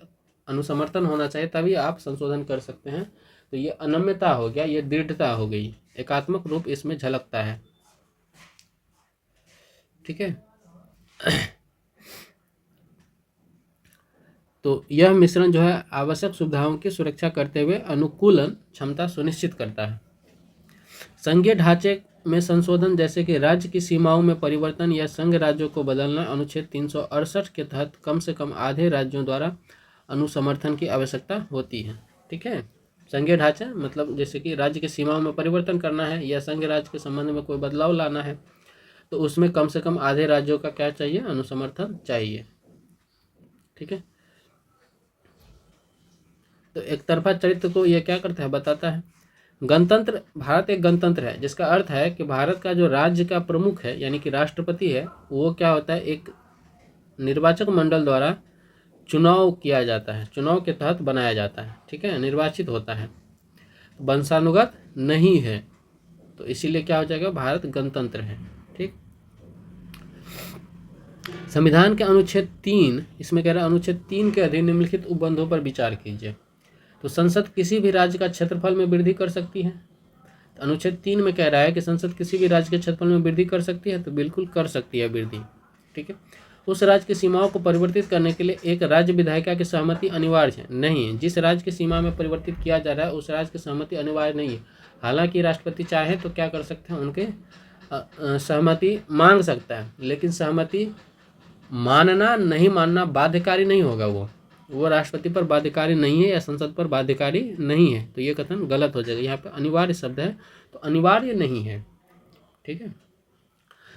अनुसमर्थन होना चाहिए, तभी आप संशोधन कर सकते हैं। तो ये अनम्यता हो गया, ये दृढ़ता हो गई, एकात्मक रूप इसमें झलकता है। ठीक है, तो यह मिश्रण जो है आवश्यक सुविधाओं की सुरक्षा करते हुए अनुकूलन क्षमता सुनिश्चित करता है। संघीय ढांचे में संशोधन जैसे कि राज्य की सीमाओं में परिवर्तन या संघ राज्यों को बदलना अनुच्छेद 368 के तहत कम से कम आधे राज्यों द्वारा अनुसमर्थन की आवश्यकता होती है। ठीक है, संघीय ढांचा मतलब जैसे कि राज्य की सीमाओं में परिवर्तन करना है या संघ राज्य के संबंध में कोई बदलाव लाना है, तो उसमें कम से कम आधे राज्यों का क्या चाहिए, अनुसमर्थन चाहिए। ठीक है, तो एक तरफा चरित्र को यह क्या करता है, बताता है। गणतंत्र, भारत एक गणतंत्र है, जिसका अर्थ है कि भारत का जो राज्य का प्रमुख है यानी कि राष्ट्रपति है, वो क्या होता है, एक निर्वाचक मंडल द्वारा चुनाव किया जाता है, चुनाव के तहत बनाया जाता है। ठीक है, निर्वाचित होता है, वंशानुगत नहीं है, तो इसीलिए क्या हो जाएगा, भारत गणतंत्र है। ठीक, संविधान के अनुच्छेद 3 इसमें कह रहा है, अनुच्छेद 3 के अधीन निम्नलिखित उपबंधों पर विचार कीजिए। तो संसद किसी भी राज्य का क्षेत्रफल में वृद्धि कर सकती है। तो अनुच्छेद 3 में कह रहा है कि संसद किसी भी राज्य के क्षेत्रफल में वृद्धि कर सकती है, तो बिल्कुल कर सकती है वृद्धि। ठीक है, उस राज्य की सीमाओं को परिवर्तित करने के लिए एक राज्य विधायिका की सहमति अनिवार्य है, नहीं है। जिस राज्य की सीमा में परिवर्तित किया जा रहा है उस राज्य की सहमति अनिवार्य नहीं है। हालांकि राष्ट्रपति चाहे तो क्या कर सकते हैं, उनके सहमति मांग सकता है, लेकिन सहमति मानना नहीं मानना बाध्यकारी नहीं होगा, वो राष्ट्रपति पर बाध्यकारी नहीं है या संसद पर बाध्यकारी नहीं है। तो ये कथन गलत हो जाएगा। यहाँ पे अनिवार्य शब्द है, तो अनिवार्य नहीं है। ठीक है,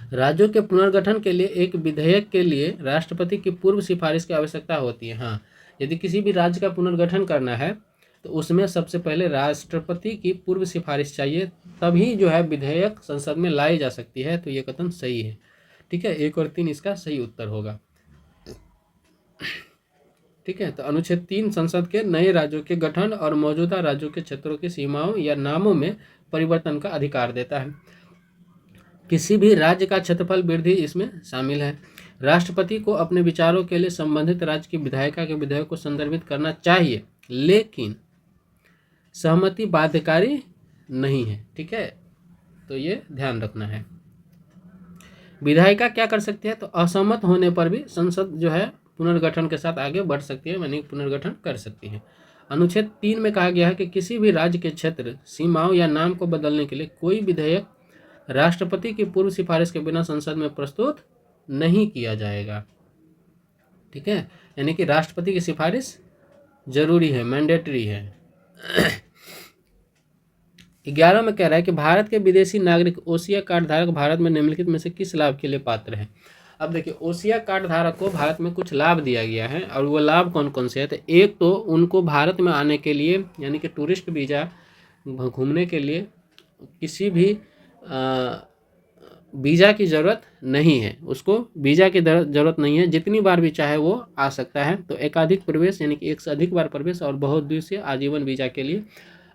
राज्यों के पुनर्गठन के लिए एक विधेयक के लिए राष्ट्रपति की पूर्व सिफारिश की आवश्यकता होती है। हाँ, यदि किसी भी राज्य का पुनर्गठन करना है तो उसमें सबसे पहले राष्ट्रपति की पूर्व सिफारिश चाहिए, तभी जो है विधेयक संसद में लाई जा सकती है। तो ये कथन सही है। ठीक है, 1 और 3 इसका सही उत्तर होगा। ठीक है, तो अनुच्छेद 3 संसद के नए राज्यों के गठन और मौजूदा राज्यों के क्षेत्रों की सीमाओं या नामों में परिवर्तन का अधिकार देता है। किसी भी राज्य का क्षेत्रफल वृद्धि इसमें शामिल है। राष्ट्रपति को अपने विचारों के लिए संबंधित राज्य की विधायिका के विधेयक को संदर्भित करना चाहिए, लेकिन सहमति बाध्यकारी नहीं है। ठीक है, तो ये ध्यान रखना है। विधायिका क्या कर सकती है, तो असहमत होने पर भी संसद जो है पुनर्गठन के साथ आगे बढ़ सकती है, यानी पुनर्गठन कर सकती है। अनुच्छेद 3 में कहा गया है कि किसी भी राज्य के क्षेत्र, सीमाओं या नाम को बदलने के लिए कोई विधेयक राष्ट्रपति की पूर्व सिफारिश के बिना संसद में प्रस्तुत नहीं किया जाएगा। ठीक है, यानी कि राष्ट्रपति की सिफारिश जरूरी है, मैंडेटरी है। 11 में कह रहा है कि भारत के विदेशी नागरिक ओसिया कार्ड धारक भारत में निम्नलिखित में से किस लाभ के लिए पात्र है। अब देखिए, ओसिया कार्ड धारक को भारत में कुछ लाभ दिया गया है, और वो लाभ कौन कौन से है, तो एक तो उनको भारत में आने के लिए यानी कि टूरिस्ट वीज़ा, घूमने के लिए किसी भी वीज़ा की ज़रूरत नहीं है, उसको वीज़ा की ज़रूरत नहीं है, जितनी बार भी चाहे वो आ सकता है। तो एकाधिक प्रवेश यानी कि 1 से अधिक बार प्रवेश और बहुद्देशीय आजीवन वीज़ा के लिए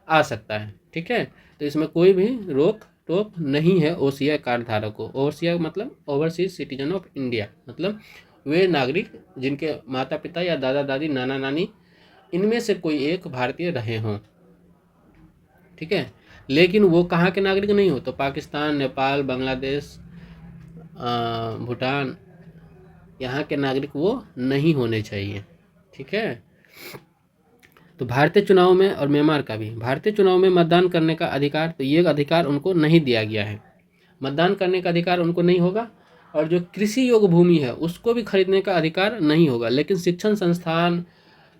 आ सकता है। ठीक है, तो इसमें कोई भी रोक टोक नहीं है ओसिया कार्ड धारक को। ओसिया मतलब ओवरसीज सिटीजन ऑफ इंडिया, मतलब वे नागरिक जिनके माता पिता या दादा दादी नाना नानी इनमें से कोई एक भारतीय रहे हों, ठीक है। लेकिन वो कहाँ के नागरिक नहीं हो, तो पाकिस्तान, नेपाल, बांग्लादेश, भूटान, यहाँ के नागरिक वो नहीं होने चाहिए, ठीक है। तो भारतीय चुनाव में, और म्यांमार का भी, भारतीय चुनाव में मतदान करने का अधिकार, तो ये अधिकार उनको नहीं दिया गया है, मतदान करने का अधिकार उनको नहीं होगा। और जो कृषि योग्य भूमि है उसको भी खरीदने का अधिकार नहीं होगा, लेकिन शिक्षण संस्थान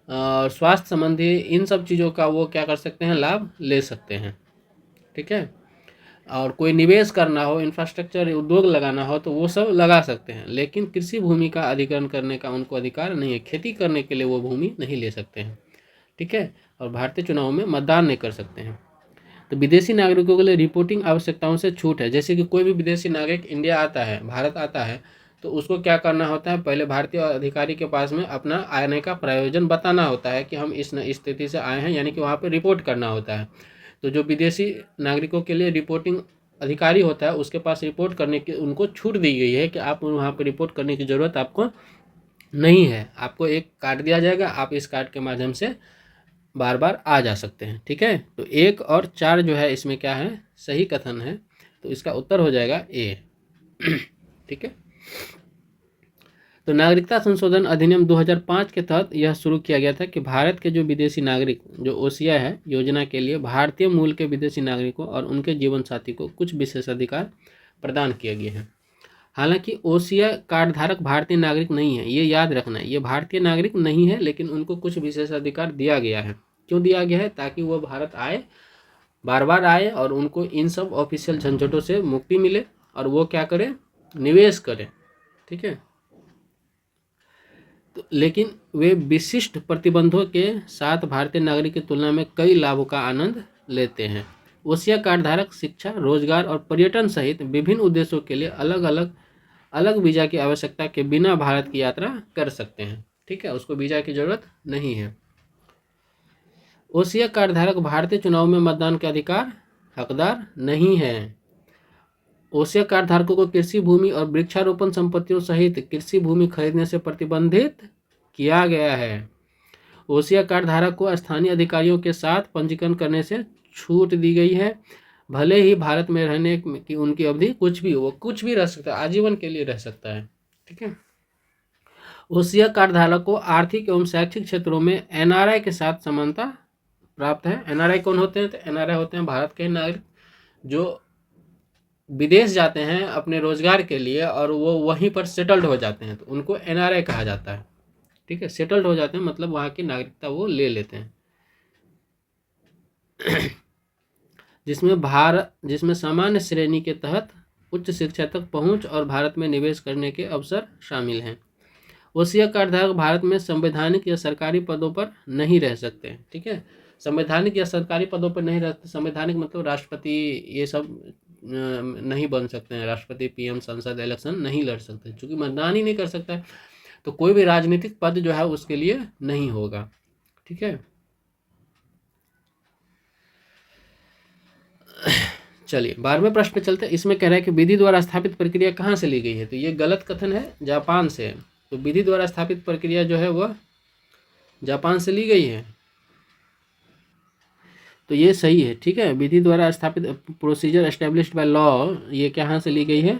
और स्वास्थ्य संबंधी इन सब चीज़ों का वो क्या कर सकते हैं, लाभ ले सकते हैं, ठीक है। और कोई निवेश करना हो, इंफ्रास्ट्रक्चर उद्योग लगाना हो तो वो सब लगा सकते हैं, लेकिन कृषि भूमि का अधिग्रहण करने का उनको अधिकार नहीं है, खेती करने के लिए वो भूमि नहीं ले सकते हैं, ठीक है। और भारतीय चुनाव में मतदान नहीं कर सकते हैं। तो विदेशी नागरिकों के लिए रिपोर्टिंग आवश्यकताओं से छूट है, जैसे कि कोई भी विदेशी नागरिक इंडिया आता है, भारत आता है, तो उसको क्या करना होता है, पहले भारतीय अधिकारी के पास में अपना आने का प्रयोजन बताना होता है कि हम इस स्थिति से आए हैं, यानी कि वहाँ पर रिपोर्ट करना होता है। तो जो विदेशी नागरिकों के लिए रिपोर्टिंग अधिकारी होता है उसके पास रिपोर्ट करने की उनको छूट दी गई है कि आप वहाँ पर रिपोर्ट करने की ज़रूरत आपको नहीं है, आपको एक कार्ड दिया जाएगा, आप इस कार्ड के माध्यम से बार बार आ जा सकते हैं, ठीक है। तो 1 और 4 जो है इसमें क्या है, सही कथन है, तो इसका उत्तर हो जाएगा ए, ठीक है। तो नागरिकता संशोधन अधिनियम 2005 के तहत यह शुरू किया गया था कि भारत के जो विदेशी नागरिक, जो ओसिया है योजना के लिए भारतीय मूल के विदेशी नागरिकों और उनके जीवन साथी को कुछ विशेषाधिकार प्रदान किए गए हैं। हालांकि ओसिया कार्ड धारक भारतीय नागरिक नहीं है, ये याद रखना है, ये भारतीय नागरिक नहीं है, लेकिन उनको कुछ विशेषाधिकार दिया गया है। क्यों दिया गया है, ताकि वो भारत आए, बार बार आए और उनको इन सब ऑफिशियल झंझटों से मुक्ति मिले और वो क्या करें, निवेश करें, ठीक है। तो लेकिन वे विशिष्ट प्रतिबंधों के साथ भारतीय नागरिक की तुलना में कई लाभों का आनंद लेते हैं। ओसिया कार्ड धारक शिक्षा, रोजगार और पर्यटन सहित विभिन्न उद्देश्यों के लिए अलग वीज़ा की आवश्यकता के बिना भारत की यात्रा कर सकते हैं, ठीक है, उसको वीज़ा की जरूरत नहीं है। ओसिया कार्ड धारक भारतीय चुनाव में मतदान के अधिकार हकदार नहीं है। ओसिया कार्ड धारकों को कृषि भूमि और वृक्षारोपण संपत्तियों सहित कृषि भूमि खरीदने से प्रतिबंधित किया गया है। ओसिया कार्ड धारक को स्थानीय अधिकारियों के साथ पंजीकरण करने से छूट दी गई है, भले ही भारत में रहने की उनकी अवधि कुछ भी हो, वो कुछ भी रह सकता है, आजीवन के लिए रह सकता है, ठीक है। ओसिया कार्ड धारक को आर्थिक एवं शैक्षिक क्षेत्रों में एनआरआई के साथ समानता प्राप्त है। एनआरआई कौन होते हैं, तो एनआरआई होते हैं भारत के नागरिक जो विदेश जाते हैं अपने रोजगार के लिए और वो वहीं पर सेटल्ड हो जाते हैं, तो उनको एनआरआई कहा जाता है, ठीक है। सेटल्ड हो जाते हैं मतलब वहाँ की नागरिकता वो ले लेते हैं। जिसमें सामान्य श्रेणी के तहत उच्च शिक्षा तक पहुंच और भारत में निवेश करने के अवसर शामिल हैं। ओसिया कार्ड धारक भारत में संवैधानिक या सरकारी पदों पर नहीं रह सकते, ठीक है। संवैधानिक या सरकारी पदों पर नहीं रहते, संवैधानिक मतलब राष्ट्रपति, ये सब नहीं बन सकते हैं, राष्ट्रपति, पीएम, संसद इलेक्शन नहीं लड़ सकते, क्योंकि मतदान ही नहीं कर सकता है, तो कोई भी राजनीतिक पद जो है उसके लिए नहीं होगा, ठीक है। चलिए 12वें प्रश्न पे चलते हैं। इसमें कह रहा है कि विधि द्वारा स्थापित प्रक्रिया कहाँ से ली गई है, तो ये गलत कथन है, जापान से। तो विधि द्वारा स्थापित प्रक्रिया जो है वह जापान से ली गई है, तो ये सही है, ठीक है। विधि द्वारा स्थापित प्रोसीजर एस्टेब्लिश्ड बाय लॉ, ये कहाँ से ली गई है,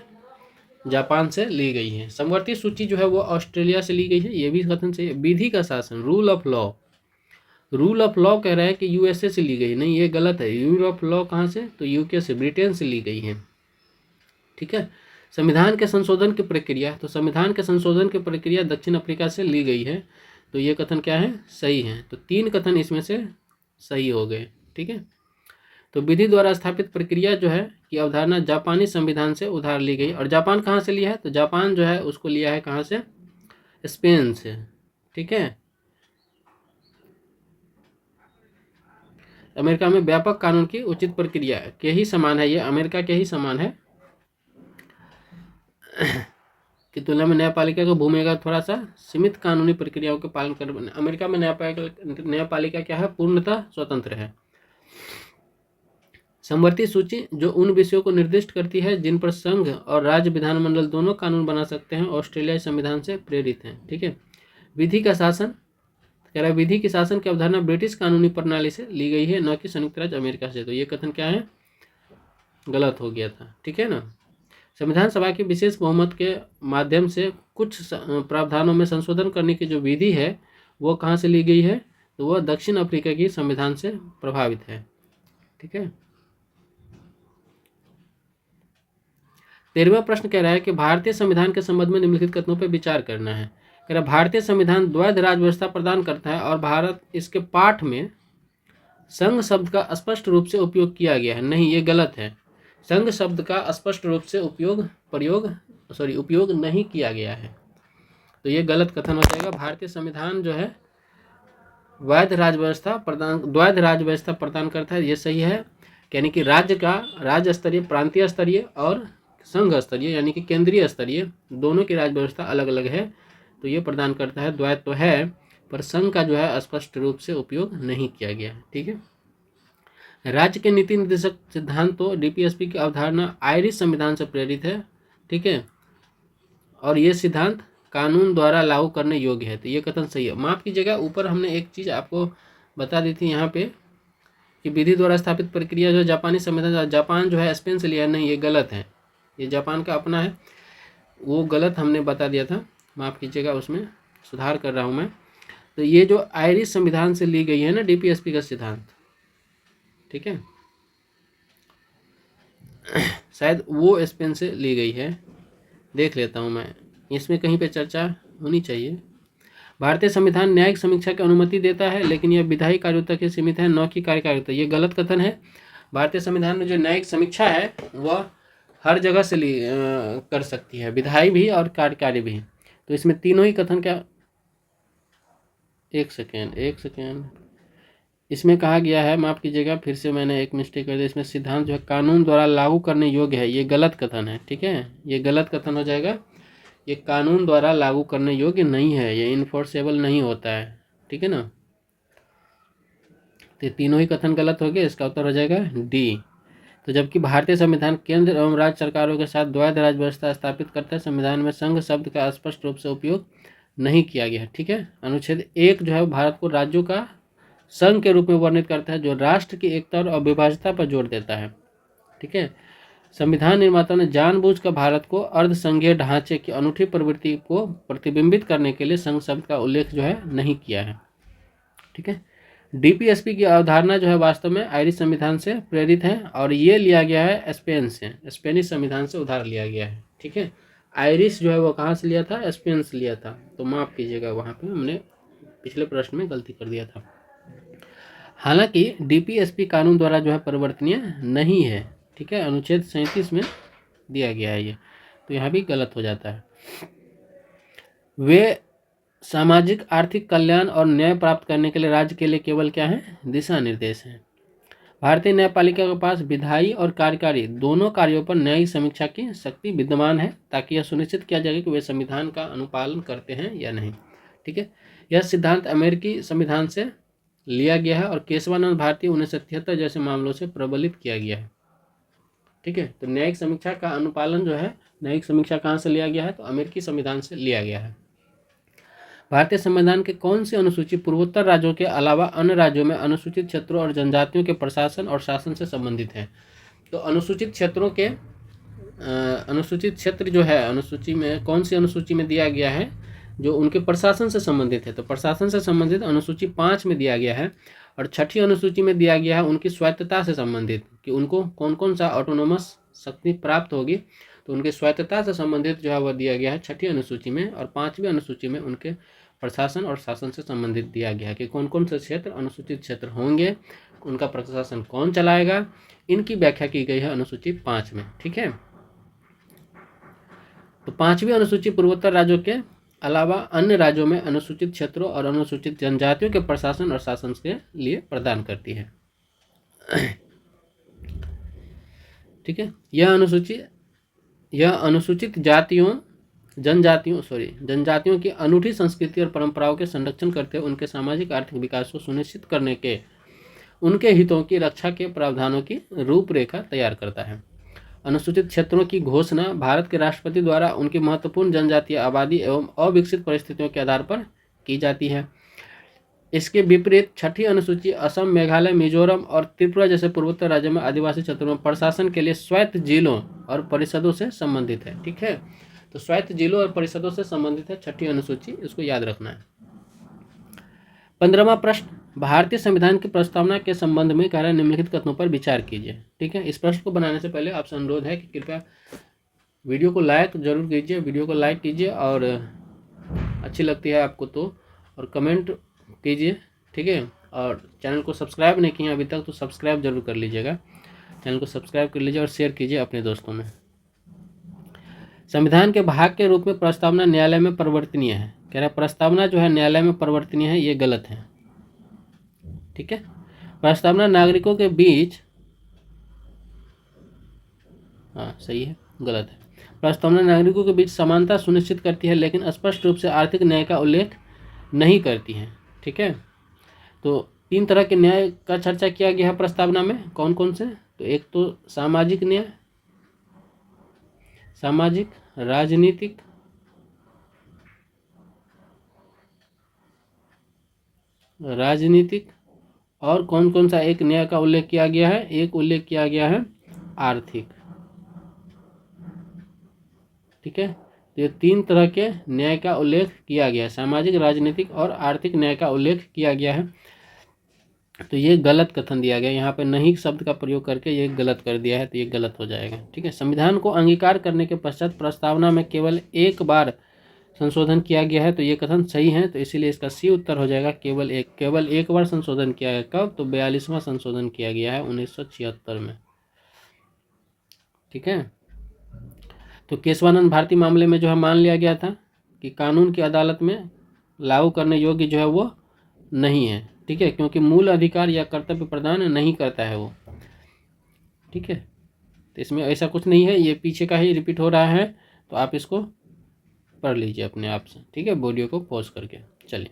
जापान से ली गई है। समवर्ती सूची जो है वो ऑस्ट्रेलिया से ली गई है, ये भी कथन सही है। विधि का शासन, rule of law, rule of law कह रहा है कि यूएसए से ली गई, नहीं ये गलत है। रूल ऑफ लॉ कहाँ से, तो यूके से, ब्रिटेन से ली गई है, ठीक है। संविधान के संशोधन की प्रक्रिया, तो संविधान के संशोधन की प्रक्रिया दक्षिण अफ्रीका से ली गई है, तो ये कथन क्या है, सही है। तो 3 कथन इसमें से सही हो गए, ठीक है। तो विधि द्वारा स्थापित प्रक्रिया जो है कि अवधारणा जापानी संविधान से उधार ली गई। और जापान कहाँ से लिया है, तो जापान जो है उसको लिया है कहाँ से, स्पेन से, ठीक है। अमेरिका में व्यापक कानून की उचित प्रक्रिया के ही समान है, ये अमेरिका के ही समान है की तुलना में न्यायपालिका का भूमिका थोड़ा सा सीमित कानूनी प्रक्रियाओं के पालन कर। अमेरिका में न्यायपालिका क्या है, पूर्णतः स्वतंत्र है। समवर्ती सूची जो उन विषयों को निर्दिष्ट करती है जिन पर संघ और राज्य विधानमंडल दोनों कानून बना सकते हैं, ऑस्ट्रेलियाई संविधान से प्रेरित हैं, ठीक है। विधि का शासन, कह रहा है विधि की शासन की अवधारणा ब्रिटिश कानूनी प्रणाली से ली गई है, न कि संयुक्त राज्य अमेरिका से। तो ये कथन क्या है, गलत हो गया था, ठीक है ना। संविधान सभा की विशेष बहुमत के माध्यम से कुछ प्रावधानों में संशोधन करने की जो विधि है वो कहाँ से ली गई है, तो वह दक्षिण अफ्रीका की संविधान से प्रभावित है, ठीक है। 13वां प्रश्न कह रहा है कि भारतीय संविधान के संबंध में निम्नलिखित कथनों पर विचार करना है। कह रहा है भारतीय संविधान द्वैध राज व्यवस्था प्रदान करता है और भारत इसके पाठ में संघ शब्द का स्पष्ट रूप से उपयोग किया गया है। नहीं, ये गलत है। संघ शब्द का स्पष्ट रूप से उपयोग नहीं किया गया है, तो ये गलत कथन हो जाएगा। भारतीय संविधान जो है द्वैध राज व्यवस्था प्रदान करता है, ये सही है। यानी कि राज्य स्तरीय, प्रांतीय स्तरीय और संघ स्तरीय यानी कि केंद्रीय स्तरीय दोनों की राज व्यवस्था अलग अलग है, तो ये प्रदान करता है। द्वैध तो है पर संघ का जो है स्पष्ट रूप से उपयोग नहीं किया गया है, ठीक है। राज्य के नीति निर्देशक सिद्धांत तो डीपीएसपी की अवधारणा आयरिश संविधान से प्रेरित है, ठीक है, और ये सिद्धांत कानून द्वारा लागू करने योग्य है, तो ये कथन सही है। माफ कीजिएगा, ऊपर हमने एक चीज़ आपको बता दी थी यहाँ पे कि विधि द्वारा स्थापित प्रक्रिया जो जापानी संविधान, जापान जो है स्पेन से लिया, नहीं, ये गलत है, ये जापान का अपना है, वो गलत हमने बता दिया था, माफ़ कीजिएगा, उसमें सुधार कर रहा हूँ मैं। तो ये जो आयरिश संविधान से ली गई है ना डीपीएसपी का सिद्धांत, ठीक है, शायद वो स्पेन से ली गई है, देख लेता हूँ मैं, इसमें कहीं पे चर्चा होनी चाहिए। भारतीय संविधान न्यायिक समीक्षा की अनुमति देता है, लेकिन यह विधायी कार्यों तक ही सीमित है, न कि कार्यकारिता। ये गलत कथन है। भारतीय संविधान में जो न्यायिक समीक्षा है वह हर जगह से कर सकती है, विधायी भी और कार्यकारी भी। तो इसमें तीनों ही कथन क्या, एक सेकेंड, इसमें कहा गया है, माफ़ कीजिएगा फिर से मैंने एक मिस्टेक कर दी, इसमें सिद्धांत जो है कानून द्वारा लागू करने योग्य है, ये गलत कथन है, ठीक है, ये गलत कथन हो जाएगा। ये कानून द्वारा लागू करने योग्य नहीं है, ये इन्फोर्सेबल नहीं होता है, ठीक है ना। तो तीनों ही कथन गलत हो गए, इसका उत्तर हो जाएगा डी। तो जबकि भारतीय संविधान केंद्र एवं राज्य सरकारों के साथ द्वैध राज व्यवस्था स्थापित करता है, संविधान में संघ शब्द का स्पष्ट रूप से उपयोग नहीं किया गया है, ठीक है। अनुच्छेद 1 जो है भारत को राज्यों का संघ के रूप में वर्णित करता है, जो राष्ट्र की एकता और अविभाज्यता पर जोर देता है, ठीक है। संविधान निर्माता ने जानबूझकर भारत को अर्धसंघीय ढांचे की अनूठी प्रवृत्ति को प्रतिबिंबित करने के लिए संघ शब्द का उल्लेख जो है नहीं किया है, ठीक है। डीपीएसपी की अवधारणा जो है वास्तव में आयरिश संविधान से प्रेरित है और ये लिया गया है स्पेन से, स्पेनिश संविधान से उधार लिया गया है, ठीक है। आयरिश जो है वो कहाँ से लिया था, स्पेन से लिया था, तो माफ़ कीजिएगा, वहाँ पे हमने पिछले प्रश्न में गलती कर दिया था। हालांकि डीपीएसपी कानून द्वारा जो है परिवर्तनीय नहीं है, ठीक है, अनुच्छेद 37 में दिया गया है ये, तो यहाँ भी गलत हो जाता है। वे सामाजिक आर्थिक कल्याण और न्याय प्राप्त करने के लिए राज्य के लिए केवल क्या है, दिशा निर्देश हैं। भारतीय न्यायपालिका के पास विधायी और कार्यकारी दोनों कार्यों पर न्यायिक समीक्षा की शक्ति विद्यमान है, ताकि यह सुनिश्चित किया जाए कि वे संविधान का अनुपालन करते हैं या नहीं, ठीक है। यह सिद्धांत अमेरिकी संविधान से लिया गया है और केशवानंद भारती 1973 जैसे मामलों से प्रबलित किया गया है, ठीक है। तो न्यायिक समीक्षा का अनुपालन जो है, न्यायिक समीक्षा कहाँ से लिया गया है, तो अमेरिकी संविधान से लिया गया है। भारतीय संविधान के कौन सी अनुसूची पूर्वोत्तर राज्यों के अलावा अन्य राज्यों में अनुसूचित क्षेत्रों और जनजातियों के प्रशासन और शासन से संबंधित है। तो अनुसूचित क्षेत्रों के अनुसूचित क्षेत्र जो है अनुसूची में कौन सी अनुसूची में दिया गया है, जो उनके प्रशासन से संबंधित है, तो प्रशासन से संबंधित अनुसूची 5 में दिया गया है। और 6ठी अनुसूची में दिया गया है उनकी स्वायत्तता से संबंधित, कि उनको कौन कौन सा ऑटोनोमस शक्ति प्राप्त होगी, तो उनके स्वायत्तता से संबंधित जो है वह दिया गया है 6ठी अनुसूची में। और 5वीं अनुसूची में उनके प्रशासन और शासन से संबंधित दिया गया है कि कौन कौन से क्षेत्र अनुसूचित क्षेत्र होंगे, उनका प्रशासन कौन चलाएगा, इनकी व्याख्या की गई है अनुसूची 5 में, ठीक है। तो 5वीं अनुसूची पूर्वोत्तर राज्यों के अलावा अन्य राज्यों में अनुसूचित क्षेत्रों और अनुसूचित जनजातियों के प्रशासन और शासन के लिए प्रदान करती है, ठीक है। यह अनुसूचित जनजातियों की अनूठी संस्कृति और परंपराओं के संरक्षण करते हुए उनके सामाजिक आर्थिक विकास को सुनिश्चित करने के उनके हितों की रक्षा के प्रावधानों की रूपरेखा तैयार करता है। अनुसूचित क्षेत्रों की घोषणा भारत के राष्ट्रपति द्वारा उनकी महत्वपूर्ण जनजातीय आबादी एवं अविकसित परिस्थितियों के आधार पर की जाती है। इसके विपरीत छठी अनुसूची असम, मेघालय, मिजोरम और त्रिपुरा जैसे पूर्वोत्तर राज्यों में आदिवासी क्षेत्रों में प्रशासन के लिए स्वायत्त जिलों और परिषदों से संबंधित है। ठीक है, तो स्वायत्त जिलों और परिषदों से संबंधित है छठी अनुसूची, इसको याद रखना है। 15वां प्रश्न, भारतीय संविधान की प्रस्तावना के संबंध में कह रहा है निम्नलिखित कथनों पर विचार कीजिए। ठीक है, इस प्रश्न को बनाने से पहले आपसे अनुरोध है कि कृपया वीडियो को लाइक जरूर कीजिए, वीडियो को लाइक कीजिए और अच्छी लगती है आपको तो, और कमेंट कीजिए। ठीक है, और चैनल को सब्सक्राइब नहीं किया अभी तक तो सब्सक्राइब जरूर कर लीजिएगा, चैनल को सब्सक्राइब कर लीजिए और शेयर कीजिए अपने दोस्तों में। संविधान के भाग के रूप में प्रस्तावना न्यायालय में परिवर्तनीय है। कह रहा है प्रस्तावना जो है न्यायालय में परिवर्तनीय है, ये गलत है। ठीक है, प्रस्तावना नागरिकों के बीच, हाँ सही है, गलत है। प्रस्तावना नागरिकों के बीच समानता सुनिश्चित करती है लेकिन स्पष्ट रूप से आर्थिक न्याय का उल्लेख नहीं करती है। ठीक है, तो 3 तरह के न्याय का चर्चा किया गया है प्रस्तावना में, कौन कौन से? तो एक तो सामाजिक न्याय, सामाजिक, राजनीतिक, और कौन कौन सा एक न्याय का उल्लेख किया गया है? एक उल्लेख किया गया है आर्थिक। ठीक है, तो ये 3 तरह के न्याय का उल्लेख किया गया है, सामाजिक, राजनीतिक और आर्थिक न्याय का उल्लेख किया गया है। तो ये गलत कथन दिया गया, यहाँ पे नहीं शब्द का प्रयोग करके ये गलत कर दिया है, तो ये गलत हो जाएगा। ठीक है, संविधान को अंगीकार करने के पश्चात प्रस्तावना में केवल एक बार संशोधन किया गया है, तो ये कथन सही है, तो इसीलिए इसका सी उत्तर हो जाएगा केवल एक बार संशोधन किया गया। कब? तो 42वां संशोधन किया गया है 1976 में। ठीक है, तो केशवानंद भारती मामले में जो है मान लिया गया था कि कानून की अदालत में लागू करने योग्य जो है वो नहीं है। ठीक है, क्योंकि मूल अधिकार या कर्तव्य प्रदान नहीं करता है वो। ठीक है, तो इसमें ऐसा कुछ नहीं है, ये पीछे का ही रिपीट हो रहा है, तो आप इसको पढ़ लीजिए अपने आप से। ठीक है, वीडियो को पॉज करके। चलिए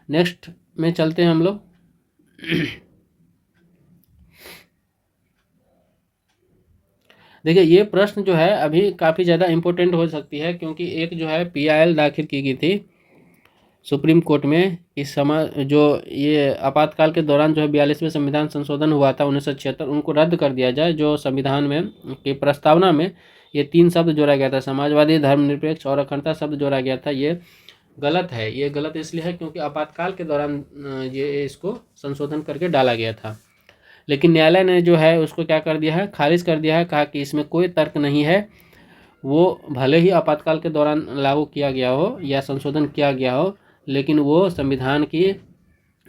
नेक्स्ट में चलते हैं हम लोग। देखिए ये प्रश्न जो है अभी काफ़ी ज़्यादा इम्पोर्टेंट हो सकती है, क्योंकि एक जो है PIL दाखिल की गई थी सुप्रीम कोर्ट में इस समय, जो ये आपातकाल के दौरान जो है 42वें संविधान संशोधन हुआ था 1976, उनको रद्द कर दिया जाए। जो संविधान में की प्रस्तावना में ये 3 शब्द जोड़ा गया था, समाजवादी, धर्मनिरपेक्ष और अखंडता शब्द जोड़ा गया था, ये गलत है। ये गलत इसलिए है क्योंकि आपातकाल के दौरान ये इसको संशोधन करके डाला गया था, लेकिन न्यायालय ने जो है उसको क्या कर दिया है? खारिज कर दिया है, कहा कि इसमें कोई तर्क नहीं है, वो भले ही आपातकाल के दौरान लागू किया गया हो या संशोधन किया गया हो, लेकिन वो संविधान की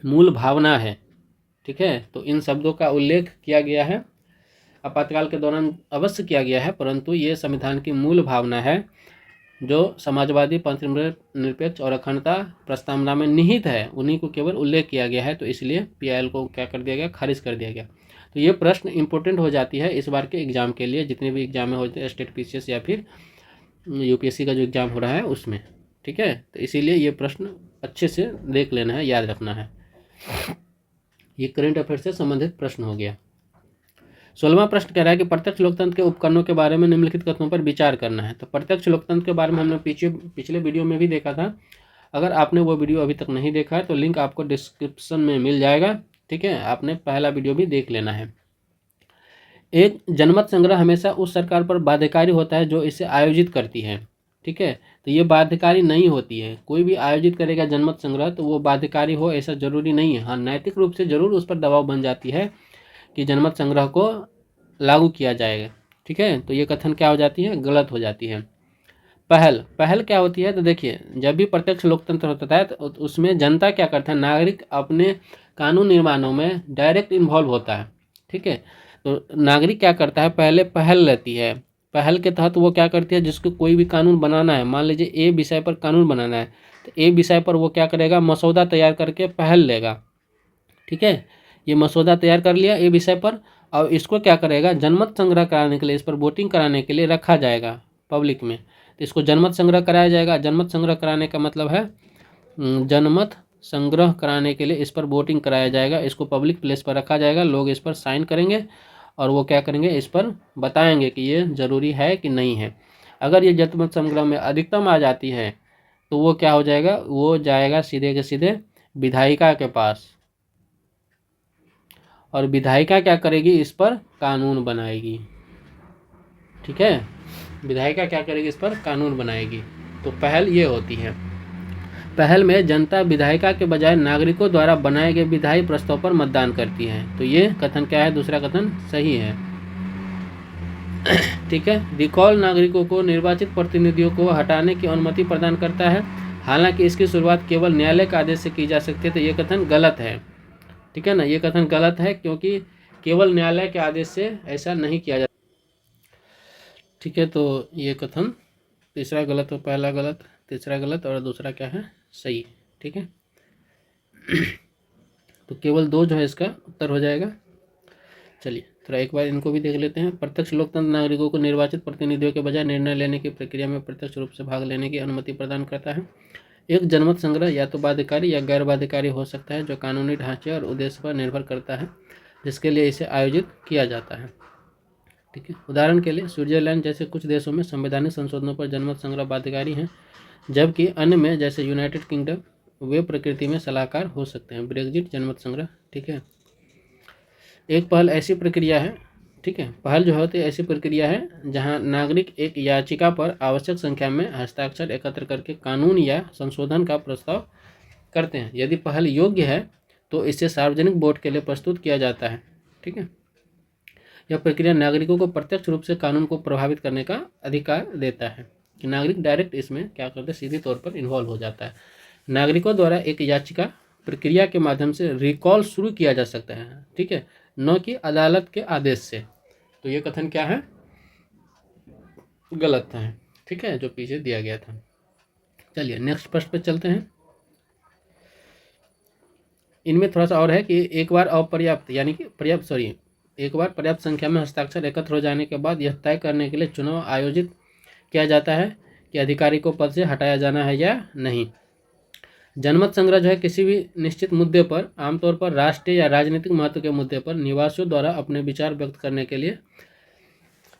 मूल भावना है। ठीक है, तो इन शब्दों का उल्लेख किया गया है, आपातकाल के दौरान अवश्य किया गया है, परंतु ये संविधान की मूल भावना है जो समाजवादी, पंथनिरपेक्ष और अखंडता प्रस्तावना में निहित है, उन्हीं को केवल उल्लेख किया गया है। तो इसलिए PIL को क्या कर दिया गया? खारिज कर दिया गया। तो ये प्रश्न इंपॉर्टेंट हो जाती है इस बार के एग्जाम के लिए, जितने भी एग्जाम में होते हैं, स्टेट PCS या फिर UPSC का जो एग्ज़ाम हो रहा है उसमें। ठीक है, तो इसीलिए ये प्रश्न अच्छे से देख लेना है, याद रखना है। ये करंट अफेयर से संबंधित प्रश्न हो गया। 16वां प्रश्न कह रहा है कि प्रत्यक्ष लोकतंत्र के उपकरणों के बारे में निम्नलिखित कथनों पर विचार करना है। तो प्रत्यक्ष लोकतंत्र के बारे में हमने पिछले वीडियो में भी देखा था। अगर आपने वो वीडियो अभी तक नहीं देखा है तो लिंक आपको डिस्क्रिप्शन में मिल जाएगा। ठीक है, आपने पहला वीडियो भी देख लेना है। एक जनमत संग्रह हमेशा उस सरकार पर बाध्यकारी होता है जो इसे आयोजित करती है। ठीक है, तो ये बाध्यकारी नहीं होती है। कोई भी आयोजित करेगा जनमत संग्रह तो वो बाध्यकारी हो ऐसा जरूरी नहीं है। हाँ, नैतिक रूप से जरूर उस पर दबाव बन जाती है कि जनमत संग्रह को लागू किया जाएगा। ठीक है, तो ये कथन क्या हो जाती है? गलत हो जाती है। पहल क्या होती है? तो देखिए, जब भी प्रत्यक्ष लोकतंत्र होता है तो उसमें जनता क्या करता है? नागरिक अपने कानून निर्माणों में डायरेक्ट इन्वॉल्व होता है। ठीक है, तो नागरिक क्या करता है? पहले पहल लेती है। पहल के तहत वो क्या करती है? जिसको कोई भी कानून बनाना है, मान लीजिए ए विषय पर कानून बनाना है, तो ए विषय पर वो क्या करेगा? मसौदा तैयार करके पहल लेगा। ठीक है, ये मसौदा तैयार कर लिया ए विषय पर, और इसको क्या करेगा? जनमत संग्रह कराने के लिए, इस पर वोटिंग कराने के लिए रखा जाएगा पब्लिक में। तो इसको जनमत संग्रह कराया जाएगा। जनमत संग्रह कराने का मतलब है जनमत संग्रह कराने के लिए इस पर वोटिंग कराया जाएगा, इसको पब्लिक प्लेस पर रखा जाएगा, लोग इस पर साइन करेंगे और वो क्या करेंगे? इस पर बताएंगे कि ये ज़रूरी है कि नहीं है। अगर ये जनमत संग्रह में अधिकतम आ जाती है तो वो क्या हो जाएगा? वो जाएगा सीधे के सीधे विधायिका के पास, और विधायिका क्या करेगी, इस पर कानून बनाएगी। ठीक है, विधायिका क्या करेगी, इस पर कानून बनाएगी। तो पहल ये होती है। पहल में जनता विधायिका के बजाय नागरिकों द्वारा बनाए गए विधायी प्रस्ताव पर मतदान करती है। तो ये कथन क्या है, दूसरा कथन सही है। ठीक है, रिकॉल नागरिकों को निर्वाचित प्रतिनिधियों को हटाने की अनुमति प्रदान करता है, हालांकि इसकी शुरुआत केवल न्यायालय के आदेश से की जा सकती है। तो ये कथन गलत है। ठीक है ना, ये कथन गलत है, क्योंकि केवल न्यायालय के आदेश से ऐसा नहीं किया जाता। ठीक है, तो ये कथन तीसरा गलत, और पहला गलत, तीसरा गलत, और दूसरा क्या है, सही। ठीक है, तो केवल 2 जो है इसका उत्तर हो जाएगा। चलिए थोड़ा एक बार इनको भी देख लेते हैं। प्रत्यक्ष लोकतंत्र नागरिकों को निर्वाचित प्रतिनिधियों के बजाय निर्णय लेने की प्रक्रिया में प्रत्यक्ष रूप से भाग लेने की अनुमति प्रदान करता है। एक जनमत संग्रह या तो बाध्यकारी या गैर बाध्यकारी हो सकता है, जो कानूनी ढांचे और उद्देश्य पर निर्भर करता है जिसके लिए इसे आयोजित किया जाता है। ठीक है, उदाहरण के लिए स्विट्जरलैंड जैसे कुछ देशों में संवैधानिक संशोधनों पर जनमत संग्रह बाध्यकारी हैं, जबकि अन्य में जैसे यूनाइटेड किंगडम वे प्रकृति में सलाहकार हो सकते हैं। ब्रेग्जिट जनमत संग्रह। ठीक है, एक पहल ऐसी प्रक्रिया है, ठीक है, पहल जो होती है ऐसी प्रक्रिया है जहां नागरिक एक याचिका पर आवश्यक संख्या में हस्ताक्षर एकत्र करके कानून या संशोधन का प्रस्ताव करते हैं। यदि पहल योग्य है तो इसे सार्वजनिक वोट के लिए प्रस्तुत किया जाता है। ठीक है, यह प्रक्रिया नागरिकों को प्रत्यक्ष रूप से कानून को प्रभावित करने का अधिकार देता है कि नागरिक डायरेक्ट इसमें क्या करते हैं, सीधे तौर पर इन्वॉल्व हो जाता है। नागरिकों द्वारा एक याचिका प्रक्रिया के माध्यम से रिकॉल शुरू किया जा सकता है। ठीक है, न कि अदालत के आदेश से। तो ये कथन क्या है, गलत है। ठीक है, जो पीछे दिया गया था। चलिए नेक्स्ट प्रश्न पे चलते हैं। इनमें थोड़ा सा और है कि एक बार अपर्याप्त यानी कि एक बार पर्याप्त संख्या में हस्ताक्षर एकत्र हो जाने के बाद यह तय करने के लिए चुनाव आयोजित किया जाता है कि अधिकारी को पद से हटाया जाना है या नहीं। जनमत संग्रह जो है किसी भी निश्चित मुद्दे पर, आमतौर पर राष्ट्रीय या राजनीतिक महत्व के मुद्दे पर, निवासियों द्वारा अपने विचार व्यक्त करने के लिए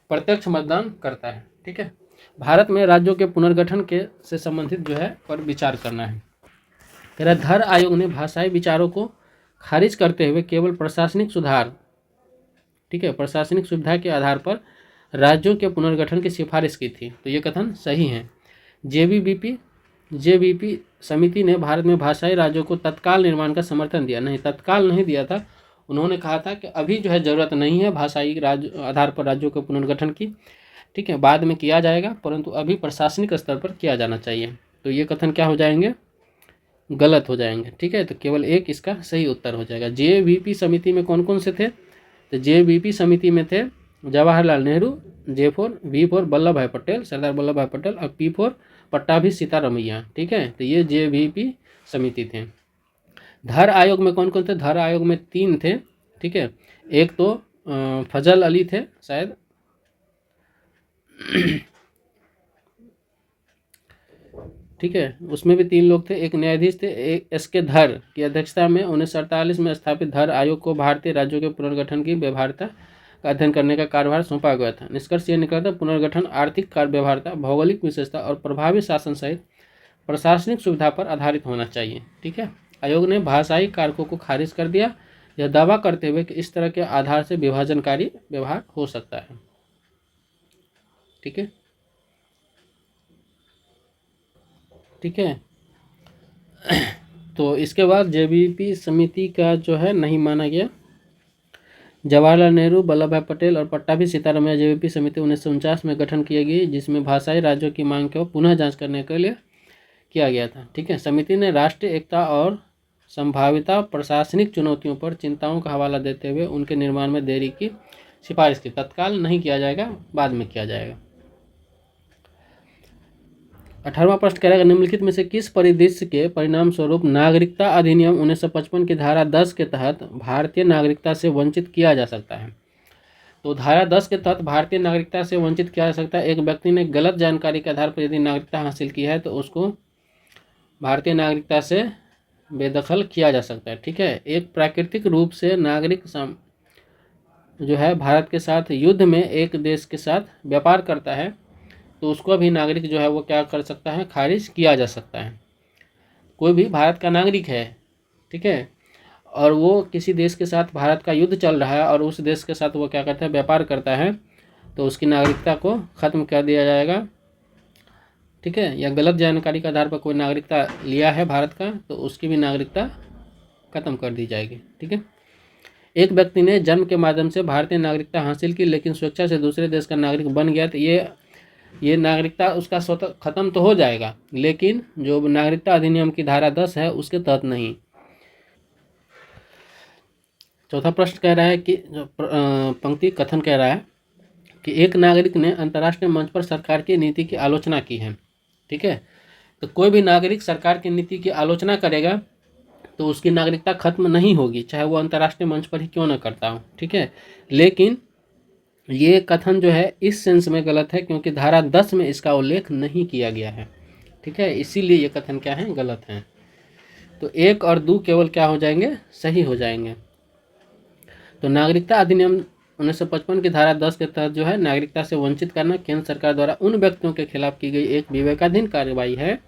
प्रत्यक्ष मतदान करता है। ठीक है, भारत में राज्यों के पुनर्गठन के से संबंधित जो है पर विचार करना है। धर आयोग ने भाषाई विचारों को खारिज करते हुए केवल प्रशासनिक सुधार, ठीक है, प्रशासनिक सुविधा के आधार पर राज्यों के पुनर्गठन की सिफारिश की थी। तो ये कथन सही है। जेबीपी समिति ने भारत में भाषाई राज्यों को तत्काल निर्माण का समर्थन दिया। नहीं, तत्काल नहीं दिया था। उन्होंने कहा था कि अभी जो है ज़रूरत नहीं है भाषाई राज्य आधार पर राज्यों के पुनर्गठन की। ठीक है, बाद में किया जाएगा, परंतु अभी प्रशासनिक स्तर पर किया जाना चाहिए। तो ये कथन क्या हो जाएंगे, गलत हो जाएंगे। ठीक है, तो केवल एक इसका सही उत्तर हो जाएगा। जेबीपी समिति में कौन कौन से थे, तो जेबीपी समिति में थे जवाहरलाल नेहरू, J4, V4 वल्लभ भाई पटेल, सरदार वल्लभ भाई पटेल, और P4 पट्टाभी सीतारमैया। ठीक है, तो ये जेबीपी समिति थे। धर आयोग में कौन कौन थे, धर आयोग में 3 थे। ठीक है, एक तो फजल अली थे शायद, ठीक है, उसमें भी 3 लोग थे। एक न्यायाधीश थे, एक SK धर की अध्यक्षता में 1948 में स्थापित धर आयोग को भारतीय राज्यों के पुनर्गठन की व्यवहार्यता का अध्ययन करने का कार्यभार सौंपा गया था। निष्कर्ष ये निकला था, पुनर्गठन आर्थिक कार्य व्यवहार्यता, भौगोलिक विशेषता और प्रभावी शासन सहित प्रशासनिक सुविधा पर आधारित होना चाहिए। ठीक है, आयोग ने भाषाई कारकों को खारिज कर दिया, यह दावा करते हुए कि इस तरह के आधार से विभाजनकारी व्यवहार हो सकता है। ठीक है, ठीक है, तो इसके बाद जेबीपी समिति का जो है नहीं माना गया। जवाहरलाल नेहरू, वल्लभ भाई पटेल और पट्टाभी सीतारमैया जेबीपी समिति 1949 में गठन की गई, जिसमें भाषाई राज्यों की मांग को पुनः जांच करने के लिए किया गया था। ठीक है, समिति ने राष्ट्रीय एकता और संभाविता प्रशासनिक चुनौतियों पर चिंताओं का हवाला देते हुए उनके निर्माण में देरी की सिफारिश की। तत्काल नहीं किया जाएगा, बाद में किया जाएगा। 18वां प्रश्न कह रहा है, निम्नलिखित में से किस परिदृश्य के परिणाम स्वरूप नागरिकता अधिनियम 1955 की धारा 10 के तहत भारतीय नागरिकता से वंचित किया जा सकता है। तो धारा 10 के तहत भारतीय नागरिकता से वंचित किया जा सकता है। एक व्यक्ति ने गलत जानकारी के आधार पर यदि नागरिकता हासिल की है तो उसको भारतीय नागरिकता से बेदखल किया जा सकता है। ठीक है, एक प्राकृतिक रूप से नागरिक जो है भारत के साथ युद्ध में एक देश के साथ व्यापार करता है, तो उसको भी नागरिक जो है वो क्या कर सकता है, खारिज किया जा सकता है। कोई भी भारत का नागरिक है ठीक है। और वो किसी देश के साथ भारत का युद्ध चल रहा है और उस देश के साथ वो क्या करता है, व्यापार करता है, तो उसकी नागरिकता को ख़त्म कर दिया जाएगा। ठीक है। या गलत जानकारी के आधार पर कोई नागरिकता लिया है भारत का, तो उसकी भी नागरिकता खत्म कर दी जाएगी। ठीक है। एक व्यक्ति ने जन्म के माध्यम से भारतीय नागरिकता हासिल की लेकिन स्वेच्छा से दूसरे देश का नागरिक बन गया, तो ये नागरिकता उसका स्वतः खत्म तो हो जाएगा, लेकिन जो नागरिकता अधिनियम की धारा 10 है उसके तहत नहीं। चौथा प्रश्न कह रहा है कि पंक्ति कथन कह रहा है कि एक नागरिक ने अंतर्राष्ट्रीय मंच पर सरकार की नीति की आलोचना की है। ठीक है। तो कोई भी नागरिक सरकार की नीति की आलोचना करेगा तो उसकी नागरिकता खत्म नहीं होगी, चाहे वो अंतर्राष्ट्रीय मंच पर ही क्यों न करता हो। ठीक है। लेकिन ये कथन जो है इस सेंस में गलत है क्योंकि धारा 10 में इसका उल्लेख नहीं किया गया है। ठीक है। इसीलिए ये कथन क्या है, गलत है। तो 1 और 2 केवल क्या हो जाएंगे, सही हो जाएंगे। तो नागरिकता अधिनियम 1955 की धारा 10 के तहत जो है नागरिकता से वंचित करना केंद्र सरकार द्वारा उन व्यक्तियों के खिलाफ की गई एक विवेकाधीन कार्रवाई है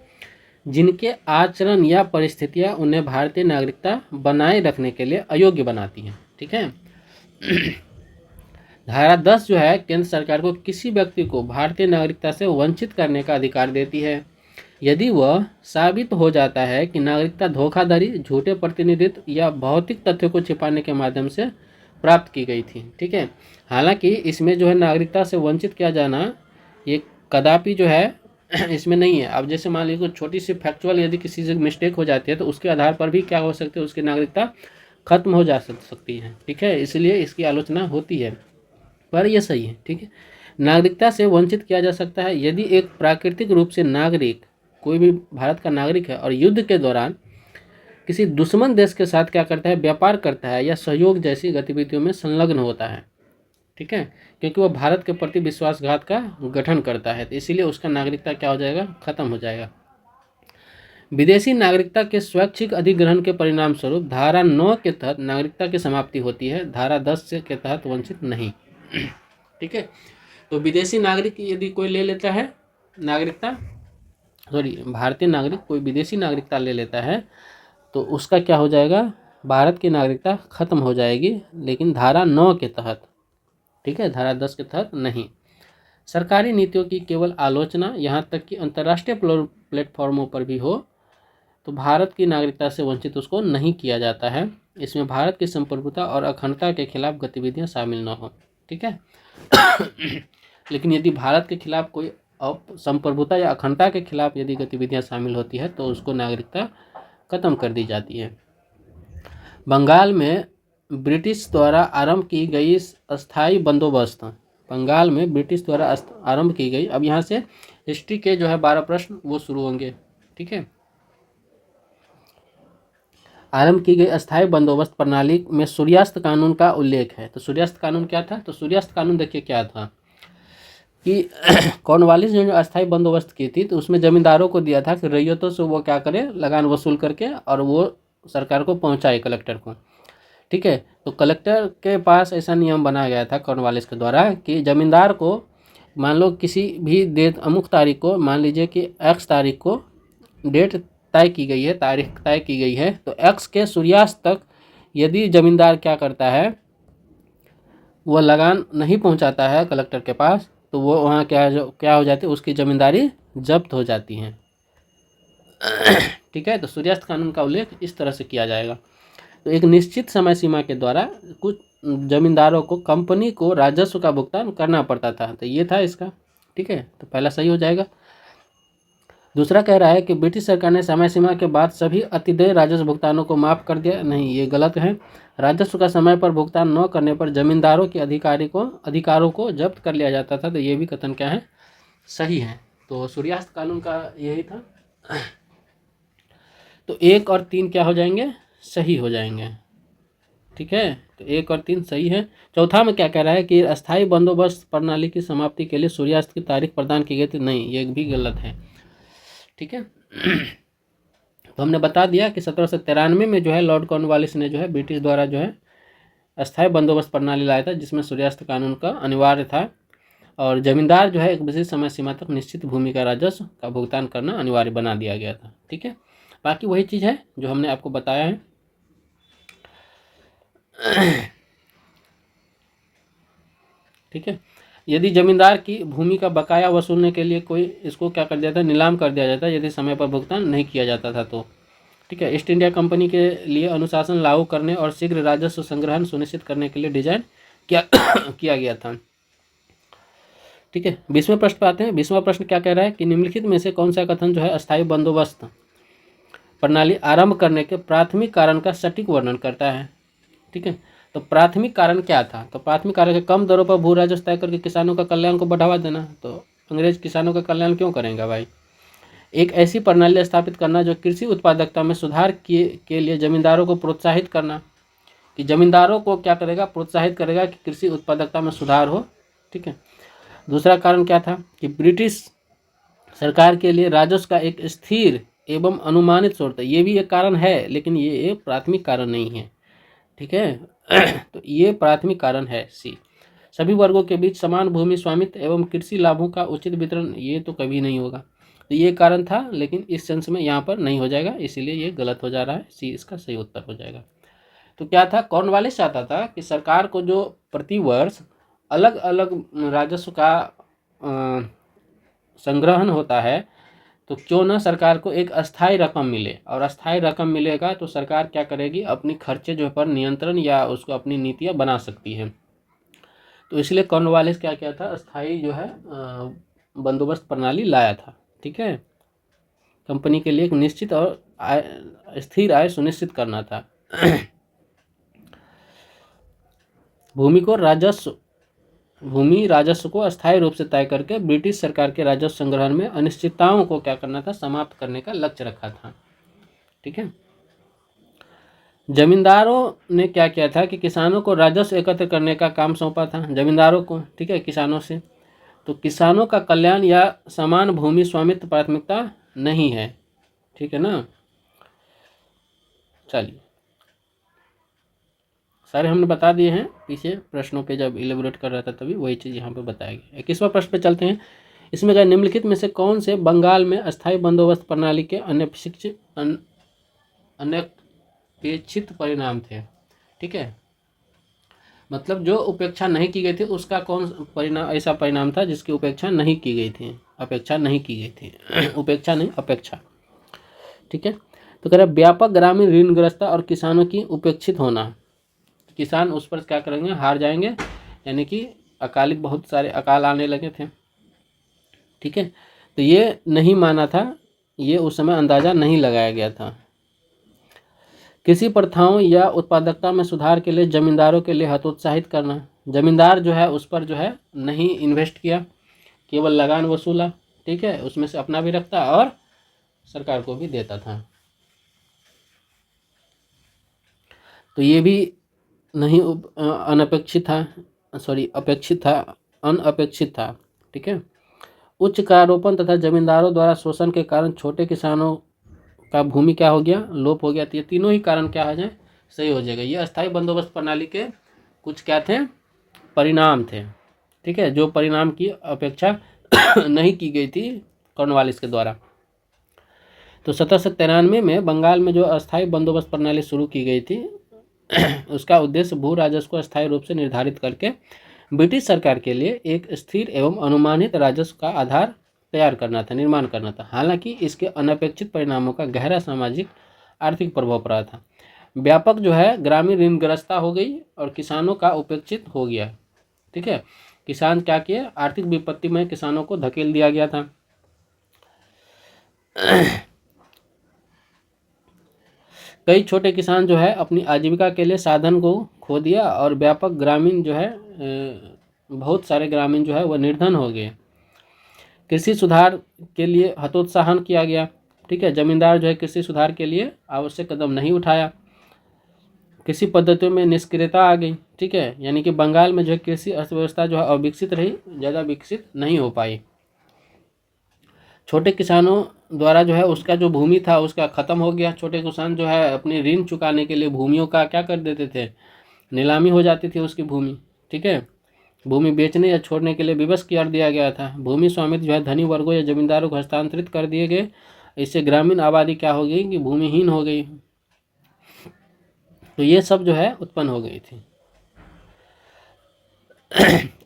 जिनके आचरण या परिस्थितियां उन्हें भारतीय नागरिकता बनाए रखने के लिए अयोग्य बनाती हैं। ठीक है। धारा 10 जो है केंद्र सरकार को किसी व्यक्ति को भारतीय नागरिकता से वंचित करने का अधिकार देती है यदि वह साबित हो जाता है कि नागरिकता धोखाधड़ी, झूठे प्रतिनिधित्व या भौतिक तथ्यों को छिपाने के माध्यम से प्राप्त की गई थी। ठीक है। हालांकि इसमें जो है नागरिकता से वंचित किया जाना ये कदापि जो है इसमें नहीं है। अब जैसे मान लीजिए छोटी सी फैक्चुअल यदि किसी से मिस्टेक हो जाती है तो उसके आधार पर भी क्या हो सकती है, उसकी नागरिकता खत्म हो जा सकती है। ठीक है। इसलिए इसकी आलोचना होती है, पर यह सही है। ठीक है। नागरिकता से वंचित किया जा सकता है यदि एक प्राकृतिक रूप से नागरिक, कोई भी भारत का नागरिक है और युद्ध के दौरान किसी दुश्मन देश के साथ क्या करता है, व्यापार करता है या सहयोग जैसी गतिविधियों में संलग्न होता है। ठीक है। क्योंकि वह भारत के प्रति विश्वासघात का गठन करता है, तो इसीलिए उसका नागरिकता क्या हो जाएगा, खत्म हो जाएगा। विदेशी नागरिकता के स्वैच्छिक अधिग्रहण के परिणाम स्वरूप धारा 9 के तहत नागरिकता की समाप्ति होती है, धारा 10 से के तहत वंचित नहीं। ठीक है। तो विदेशी नागरिक यदि कोई ले लेता है नागरिकता, भारतीय नागरिक कोई विदेशी नागरिकता ले लेता है तो उसका क्या हो जाएगा, भारत की नागरिकता खत्म हो जाएगी, लेकिन धारा 9 के तहत। ठीक है। धारा 10 के तहत नहीं। सरकारी नीतियों की केवल आलोचना, यहाँ तक कि अंतर्राष्ट्रीय प्लेटफॉर्मों पर भी हो, तो भारत की नागरिकता से वंचित उसको नहीं किया जाता है। इसमें भारत की संप्रभुता और अखंडता के खिलाफ गतिविधियां शामिल न हो। ठीक है। लेकिन यदि भारत के खिलाफ कोई संप्रभुता या अखंडता के खिलाफ यदि गतिविधियां शामिल होती है तो उसको नागरिकता खत्म कर दी जाती है। बंगाल में ब्रिटिश द्वारा आरंभ की गई अस्थाई बंदोबस्त, बंगाल में ब्रिटिश द्वारा आरंभ की गई, अब यहाँ से हिस्ट्री के जो है 12 प्रश्न वो शुरू होंगे। ठीक है। आरंभ की गई अस्थाई बंदोबस्त प्रणाली में सूर्यास्त कानून का उल्लेख है। तो सूर्यास्त कानून क्या था, तो सूर्यास्त कानून देखिए क्या था कि कॉर्नवालिस ने जो अस्थाई बंदोबस्त की थी तो उसमें जमींदारों को दिया था कि रैयतों से वो क्या करे, लगान वसूल करके और वो सरकार को पहुंचाए, कलेक्टर को। ठीक है। तो कलेक्टर के पास ऐसा नियम बनाया गया था कॉर्नवालिस के द्वारा कि जमींदार को मान लो किसी भी डेट अमुक तारीख को, मान लीजिए कि एक्स तारीख को डेट तय की गई है, तारीख तय की गई है, तो एक्स के सूर्यास्त तक यदि जमींदार क्या करता है, वह लगान नहीं पहुंचाता है कलेक्टर के पास, तो वो वहाँ क्या हो जाती है, उसकी जमींदारी जब्त हो जाती है। ठीक है। तो सूर्यास्त कानून का उल्लेख इस तरह से किया जाएगा। तो एक निश्चित समय सीमा के द्वारा कुछ जमींदारों को कंपनी को राजस्व का भुगतान करना पड़ता था, तो ये था इसका। ठीक है। तो पहला सही हो जाएगा। दूसरा कह रहा है कि ब्रिटिश सरकार ने समय सीमा के बाद सभी अतिदेय राजस्व भुगतानों को माफ़ कर दिया, नहीं, ये गलत है। राजस्व का समय पर भुगतान न करने पर जमींदारों के अधिकारों को जब्त कर लिया जाता था, तो ये भी कथन क्या है, सही है। तो सूर्यास्त कानून का यही था। तो 1 और 3 क्या हो जाएंगे, सही हो जाएंगे। ठीक है। तो 1 और 3 सही है। चौथा में क्या कह रहा है कि अस्थाई बंदोबस्त प्रणाली की समाप्ति के लिए सूर्यास्त की तारीख प्रदान की गई थी, नहीं, ये भी गलत है। ठीक है। तो हमने बता दिया कि 1793 में जो है लॉर्ड कॉर्नवालिस ने जो है ब्रिटिश द्वारा जो है अस्थाई बंदोबस्त प्रणाली लाया था जिसमें सूर्यास्त कानून का अनिवार्य था और जमींदार जो है एक विशेष समय सीमा तक निश्चित भूमि का राजस्व का भुगतान करना अनिवार्य बना दिया गया था। ठीक है। बाकी वही चीज़ है जो हमने आपको बताया है। ठीक है। यदि जमींदार की भूमि का बकाया वसूलने के लिए कोई इसको क्या कर दिया था, नीलाम कर दिया जाता, यदि समय पर भुगतान नहीं किया जाता था तो। ठीक है। ईस्ट इंडिया कंपनी के लिए अनुशासन लागू करने और शीघ्र राजस्व संग्रहण सुनिश्चित करने के लिए डिजाइन किया किया गया था। ठीक है। 20वें प्रश्न पे आते हैं। 20वां प्रश्न क्या कह रहा है कि निम्नलिखित में से कौन सा कथन जो है अस्थायी बंदोबस्त प्रणाली आरंभ करने के प्राथमिक कारण का सटीक वर्णन करता है। ठीक है। तो प्राथमिक कारण क्या था, तो प्राथमिक कारण कम दरों पर भू राजस्व तय करके किसानों का कल्याण को बढ़ावा देना। तो अंग्रेज किसानों का कल्याण क्यों करेंगे भाई। एक ऐसी प्रणाली स्थापित करना जो कृषि उत्पादकता में सुधार के लिए जमींदारों को प्रोत्साहित करना, कि जमींदारों को क्या करेगा, प्रोत्साहित करेगा कि कृषि उत्पादकता में सुधार हो। ठीक है। दूसरा कारण क्या था कि ब्रिटिश सरकार के लिए राजस्व का एक स्थिर एवं अनुमानित स्रोत है। ये भी एक कारण है, लेकिन ये एक प्राथमिक कारण नहीं है। ठीक है। तो ये प्राथमिक कारण है सी। सभी वर्गों के बीच समान भूमि स्वामित्व एवं कृषि लाभों का उचित वितरण, ये तो कभी नहीं होगा। तो ये कारण था, लेकिन इस सेंस में यहाँ पर नहीं हो जाएगा, इसीलिए ये गलत हो जा रहा है। सी इसका सही उत्तर हो जाएगा। तो क्या था, कॉर्नवालिस चाहता था कि सरकार को जो प्रति वर्ष अलग अलग राजस्व का संग्रहण होता है, तो क्यों ना सरकार को एक अस्थायी रकम मिले, और अस्थायी रकम मिलेगा तो सरकार क्या करेगी, अपनी खर्चे जो पर नियंत्रण या उसको अपनी नीतियाँ बना सकती है। तो इसलिए कॉर्नवालिस क्या किया था, अस्थायी जो है बंदोबस्त प्रणाली लाया था। ठीक है। कंपनी के लिए एक निश्चित और स्थिर आय सुनिश्चित करना था। भूमि राजस्व को अस्थायी रूप से तय करके ब्रिटिश सरकार के राजस्व संग्रहण में अनिश्चितताओं को क्या करना था, समाप्त करने का लक्ष्य रखा था। ठीक है। जमींदारों ने क्या किया था कि किसानों को राजस्व एकत्र करने का काम सौंपा था जमींदारों को। ठीक है, किसानों से। तो किसानों का कल्याण या समान भूमि स्वामित्व प्राथमिकता नहीं है। ठीक है ना। चलिए, सारे हमने बता दिए हैं पीछे प्रश्नों पे, जब इलेबोरेट कर रहा था तभी वही चीज़ यहाँ पे बताया गया। 21वां प्रश्न पे चलते हैं। इसमें क्या, निम्नलिखित में से कौन से बंगाल में अस्थायी बंदोबस्त प्रणाली के अनपेक्षित परिणाम थे। ठीक है, मतलब जो उपेक्षा नहीं की गई थी उसका कौन परिणाम, ऐसा परिणाम था जिसकी उपेक्षा नहीं की गई थी, अपेक्षा नहीं की गई थी उपेक्षा नहीं, अपेक्षा। ठीक है। तो कह रहा व्यापक ग्रामीण ऋणग्रस्तता और किसानों की उपेक्षित होना। किसान उस पर क्या करेंगे, हार जाएंगे, यानी कि अकालिक बहुत सारे अकाल आने लगे थे। ठीक है। तो ये नहीं माना था, ये उस समय अंदाजा नहीं लगाया गया था। कृषि प्रथाओं या उत्पादकता में सुधार के लिए जमींदारों के लिए हतोत्साहित करना। जमींदार जो है उस पर जो है नहीं इन्वेस्ट किया, केवल लगान वसूला। ठीक है, उसमें से अपना भी रखता और सरकार को भी देता था। तो ये भी नहीं अनपेक्षित था, अपेक्षित था, अनअपेक्षित था। ठीक है। उच्च करारोपण तथा जमींदारों द्वारा शोषण के कारण छोटे किसानों का भूमि क्या हो गया, लोप हो गया। तो ये तीनों ही कारण क्या हो जाए, सही हो जाएगा। ये अस्थायी बंदोबस्त प्रणाली के कुछ क्या थे, परिणाम थे। ठीक है, जो परिणाम की अपेक्षा नहीं की गई थी कॉर्नवालिस के द्वारा। तो 1793 में बंगाल में जो अस्थायी बंदोबस्त प्रणाली शुरू की गई थी उसका उद्देश्य भू राजस्व को अस्थायी रूप से निर्धारित करके ब्रिटिश सरकार के लिए एक स्थिर एवं अनुमानित राजस्व का आधार तैयार करना था, निर्माण करना था। हालांकि इसके अनपेक्षित परिणामों का गहरा सामाजिक आर्थिक प्रभाव पड़ा था। व्यापक जो है ग्रामीण ऋणग्रस्तता हो गई और किसानों का उपेक्षित हो गया। ठीक है, किसान क्या किए, आर्थिक विपत्ति में किसानों को धकेल दिया गया था। कई छोटे किसान जो है अपनी आजीविका के लिए साधन को खो दिया और व्यापक ग्रामीण जो है बहुत सारे ग्रामीण जो है वह निर्धन हो गए। कृषि सुधार के लिए हतोत्साहन किया गया। ठीक है, जमींदार जो है कृषि सुधार के लिए आवश्यक कदम नहीं उठाया। कृषि पद्धतियों में निष्क्रियता आ गई। ठीक है, यानी कि बंगाल में जो है कृषि अर्थव्यवस्था जो है अविकसित रही, ज़्यादा विकसित नहीं हो पाई। छोटे किसानों द्वारा जो है उसका जो भूमि था उसका ख़त्म हो गया। छोटे किसान जो है अपने ऋण चुकाने के लिए भूमियों का क्या कर देते थे, नीलामी हो जाती थी उसकी भूमि। ठीक है, भूमि बेचने या छोड़ने के लिए विवश कर दिया गया था। भूमि स्वामित्व जो है धनी वर्गों या जमींदारों को हस्तांतरित कर दिए गए। इससे ग्रामीण आबादी क्या हो गई कि भूमिहीन हो गई। तो ये सब जो है उत्पन्न हो गई थी।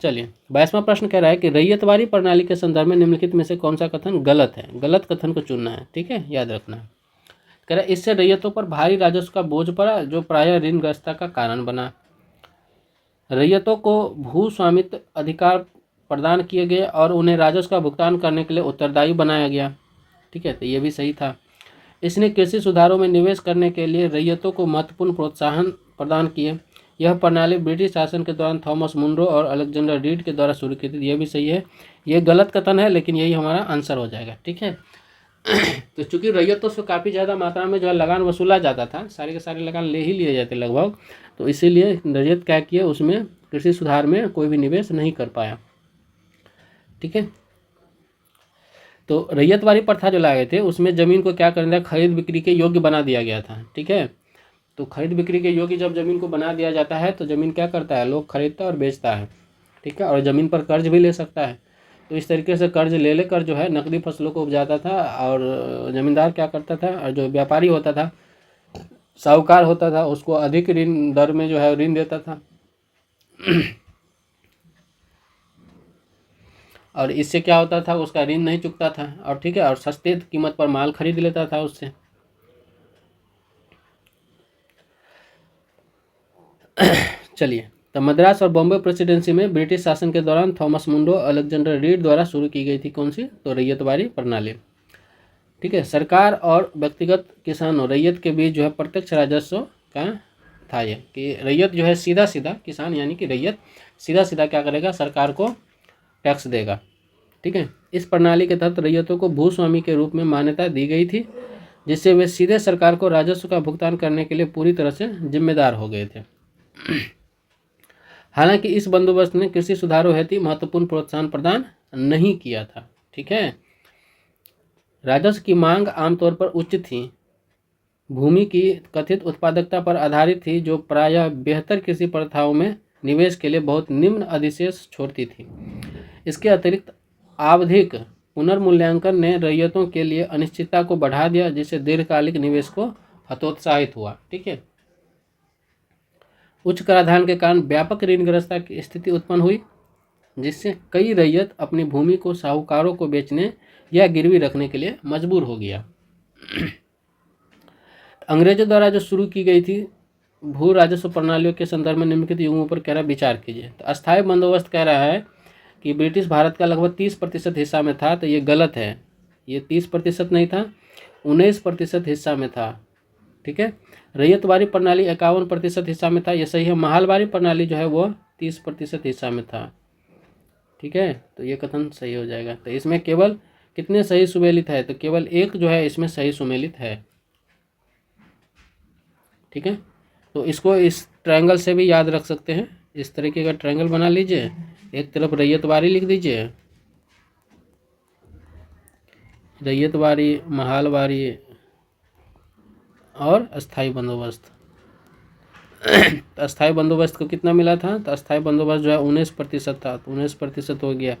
चलिए 22वां प्रश्न कह रहा है कि रैयतवारी प्रणाली के संदर्भ में निम्नलिखित में से कौन सा कथन गलत है। गलत कथन को चुनना है, ठीक है, याद रखना है। कह रहा है इससे रैयतों पर भारी राजस्व का बोझ पड़ा जो प्रायः ऋणग्रस्तता का कारण बना। रैयतों को भू स्वामित्व अधिकार प्रदान किए गए और उन्हें राजस्व का भुगतान करने के लिए उत्तरदायी बनाया गया, ठीक है, तो ये भी सही था। इसने कृषि सुधारों में निवेश करने के लिए रैयतों को महत्वपूर्ण प्रोत्साहन प्रदान किए। यह प्रणाली ब्रिटिश शासन के दौरान थॉमस मुनरो और अलेक्जेंडर रीड के द्वारा शुरू की थी। यह भी सही है। ये गलत कथन है लेकिन यही हमारा आंसर हो जाएगा, ठीक है। तो चूंकि रैयतों से काफ़ी ज़्यादा मात्रा में जो है लगान वसूला जाता था, सारे के सारे लगान ले ही लिए जाते लगभग, तो इसीलिए रैयत क्या किया, उसमें कृषि सुधार में कोई भी निवेश नहीं कर पाया, ठीक है। तो रैयतवारी प्रथा जो लाए थे उसमें ज़मीन को क्या करना था, खरीद बिक्री के योग्य बना दिया गया था, ठीक है। तो खरीद बिक्री के योग्य जब ज़मीन को बना दिया जाता है तो ज़मीन क्या करता है, लोग खरीदता है और बेचता है, ठीक है, और ज़मीन पर कर्ज भी ले सकता है। तो इस तरीके से कर्ज ले लेकर जो है नकदी फसलों को उपजाता था और ज़मींदार क्या करता था, और जो व्यापारी होता था, साहूकार होता था, उसको अधिक ऋण दर में जो है ऋण देता था और इससे क्या होता था, उसका ऋण नहीं चुकता था और ठीक है, और सस्ते कीमत पर माल खरीद लेता था उससे। चलिए, तो मद्रास और बॉम्बे प्रेसिडेंसी में ब्रिटिश शासन के दौरान थॉमस मुंडो अलेक्जेंडर रीड द्वारा शुरू की गई थी कौन सी, तो रैयतवारी प्रणाली, ठीक है। सरकार और व्यक्तिगत किसानों रैयत के बीच जो है प्रत्यक्ष राजस्व का था ये, कि रैयत जो है सीधा सीधा किसान यानी कि रैयत सीधा सीधा क्या करेगा, सरकार को टैक्स देगा, ठीक है। इस प्रणाली के तहत रैयतों को भूस्वामी के रूप में मान्यता दी गई थी, जिससे वे सीधे सरकार को राजस्व का भुगतान करने के लिए पूरी तरह से जिम्मेदार हो गए थे। हालांकि इस बंदोबस्त ने कृषि सुधारों हेतु महत्वपूर्ण प्रोत्साहन प्रदान नहीं किया था, ठीक है। राजस्व की मांग आमतौर पर उच्च थी, भूमि की कथित उत्पादकता पर आधारित थी, जो प्रायः बेहतर कृषि प्रथाओं में निवेश के लिए बहुत निम्न अधिशेष छोड़ती थी। इसके अतिरिक्त आवधिक पुनर्मूल्यांकन ने रैयतों के लिए अनिश्चितता को बढ़ा दिया, जिससे दीर्घकालिक निवेश को हतोत्साहित हुआ, ठीक है। उच्च कराधान के कारण व्यापक ऋणग्रस्तता की स्थिति उत्पन्न हुई, जिससे कई रैयत अपनी भूमि को साहूकारों को बेचने या गिरवी रखने के लिए मजबूर हो गया। अंग्रेजों द्वारा जो शुरू की गई थी भू राजस्व प्रणालियों के संदर्भ में निम्नलिखित युगों पर कह रहा विचार कीजिए। तो अस्थायी बंदोबस्त कह रहा है कि ब्रिटिश भारत का लगभग 30% हिस्सा में था, तो ये गलत है। ये 30% नहीं था, 19% हिस्सा में था, ठीक है। रैयतवारी प्रणाली 51% हिस्सा में था, ये सही है। महलवारी प्रणाली जो है वो 30% हिस्सा में था, ठीक है, तो ये कथन सही हो जाएगा। तो इसमें केवल कितने सही सुमेलित है, तो केवल एक जो है इसमें सही सुमेलित है, ठीक है। तो इसको इस ट्रायंगल से भी याद रख सकते हैं। इस तरीके का ट्रायंगल बना लीजिए, एक तरफ रैयतवारी लिख दीजिए, रैयतवारी, महलवारी और अस्थाई बंदोबस्त। तो अस्थाई बंदोबस्त को कितना मिला था, तो अस्थाई बंदोबस्त जो है 19% था, तो 19% हो गया।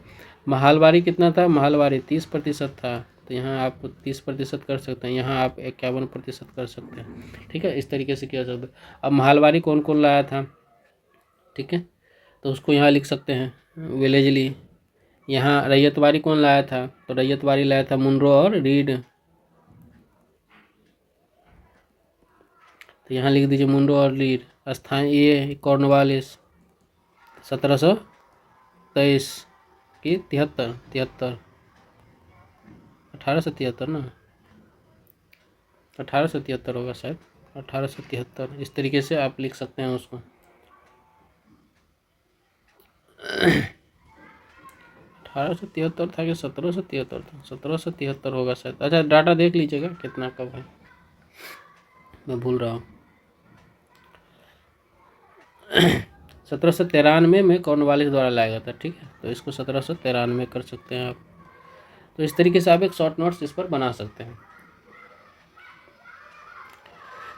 महलवारी कितना था, महलवारी 30% था, तो यहाँ आप 30% कर सकते हैं, यहाँ आप 51% कर सकते हैं, ठीक है। इस तरीके से किया सकते हैं। अब महलवारी कौन कौन लाया था, ठीक है, तो उसको यहाँ लिख सकते हैं, विलेजली। यहाँ रैयतवारी कौन लाया था, तो रैयतवारी लाया था मुनरो और रीड, तो यहाँ लिख दीजिए मुंडो और रीड। स्थान ये कॉर्नवालिस 1723 की 1873 ना, 1873 होगा शायद, 1873, इस तरीके से आप लिख सकते हैं उसको। 1873 था कि 1773 था, 1773 होगा शायद। अच्छा डाटा देख लीजिएगा कितना कब है, मैं भूल रहा हूँ। 1793 में कॉर्नवालिस द्वारा लाया गया था, ठीक है, तो इसको 1793 कर सकते हैं आप। तो इस तरीके से आप एक शॉर्ट नोट्स इस पर बना सकते हैं।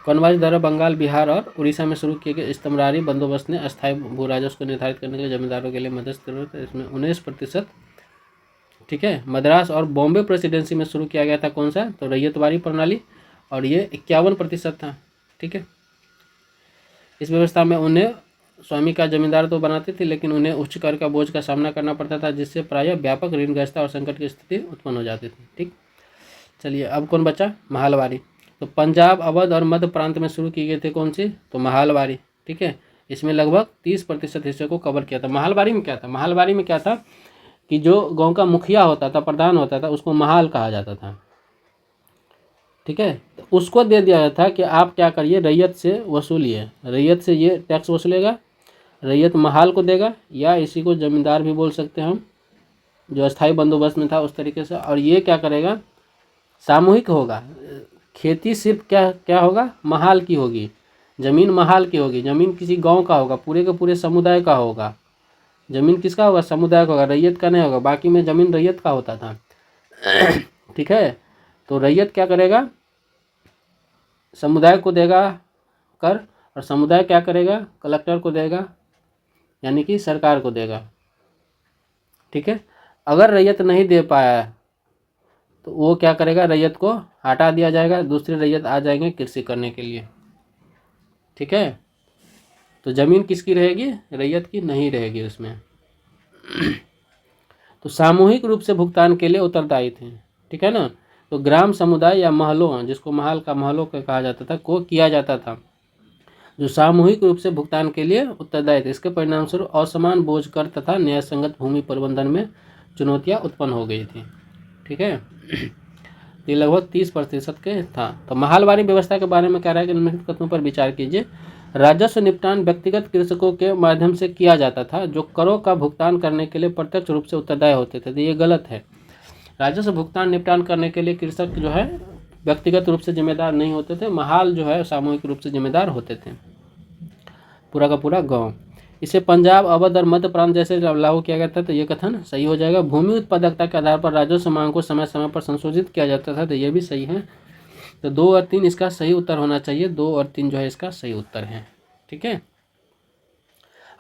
कॉर्नवालिस द्वारा बंगाल, बिहार और उड़ीसा में शुरू किए गए स्तंभरारी बंदोबस्त ने अस्थायी भू राजस्व को निर्धारित करने के लिए जमींदारों के लिए मदद जरूरत है। इसमें 19%, ठीक है। मद्रास और बॉम्बे प्रेसिडेंसी में शुरू किया गया था कौन सा, तो रैयतवारी प्रणाली, और ये 51% था, ठीक है। इस व्यवस्था में उन्हें स्वामी का जमींदार तो बनाते थे, लेकिन उन्हें उच्च कर का बोझ का सामना करना पड़ता था, जिससे प्रायः व्यापक ऋणग्रस्तता और संकट की स्थिति उत्पन्न हो जाती थी। ठीक, चलिए अब कौन बचा, महलवारी। तो पंजाब, अवध और मध्य प्रांत में शुरू की गई थी कौन सी, तो महलवारी। ठीक है, इसमें लगभग 30% हिस्से को कवर किया था। महलवारी में क्या था, महलवारी में क्या था कि जो गांव का मुखिया होता था, प्रधान होता था, उसको महाल कहा जाता था। ठीक है, तो उसको दे दिया था कि आप क्या करिए, रैयत से वसूलिए, रैयत से ये टैक्स वसूलेगा, रैयत महाल को देगा, या इसी को जमींदार भी बोल सकते हैं हम, जो अस्थाई बंदोबस्त में था उस तरीके से। और ये क्या करेगा, सामूहिक होगा, खेती सिर्फ क्या क्या होगा, महाल की होगी, जमीन महाल की होगी, जमीन किसी गांव का होगा, पूरे के पूरे समुदाय का होगा। जमीन किसका होगा, समुदाय का होगा, रैयत का नहीं होगा। बाकी में जमीन रैयत का होता था। ठीक है, तो रैयत क्या करेगा, समुदाय को देगा कर, और समुदाय क्या करेगा, कलेक्टर को देगा, यानी कि सरकार को देगा। ठीक है, अगर रैयत नहीं दे पाया तो वो क्या करेगा, रैयत को हटा दिया जाएगा, दूसरे रैयत आ जाएंगे कृषि करने के लिए। ठीक है, तो जमीन किसकी रहेगी, रैयत की नहीं रहेगी उसमें। तो सामूहिक रूप से भुगतान के लिए उत्तरदायी थे। ठीक है ना, तो ग्राम समुदाय या महलों, जिसको महल का महलों का कहा जाता था, को किया जाता था, जो सामूहिक रूप से भुगतान के लिए उत्तरदायी थे। इसके परिणाम स्वरूप असमान बोझ कर तथा न्यायसंगत भूमि प्रबंधन में चुनौतियां उत्पन्न हो गई थी। ठीक है, ये लगभग 30% के था। तो महलवारी व्यवस्था के बारे में कह रहा है कि निम्नलिखित कथनों पर विचार कीजिए। राजस्व निपटान व्यक्तिगत कृषकों के माध्यम से किया जाता था, जो करों का भुगतान करने के लिए प्रत्यक्ष रूप से उत्तरदायी होते थे। तो ये गलत है। राजस्व भुगतान निपटान करने के लिए कृषक जो है व्यक्तिगत रूप से जिम्मेदार नहीं होते थे, महाल जो है सामूहिक रूप से जिम्मेदार होते थे, पूरा का पूरा गाँव। इसे पंजाब, अवध और मध्य प्रांत जैसे लागू किया गया था, तो ये कथन सही हो जाएगा। भूमि उत्पादकता के आधार पर राजस्व मांग को समय समय पर संशोधित किया जाता था, तो ये भी सही है। तो 2 और 3 इसका सही उत्तर होना चाहिए, 2 और 3 जो है इसका सही उत्तर है। ठीक है,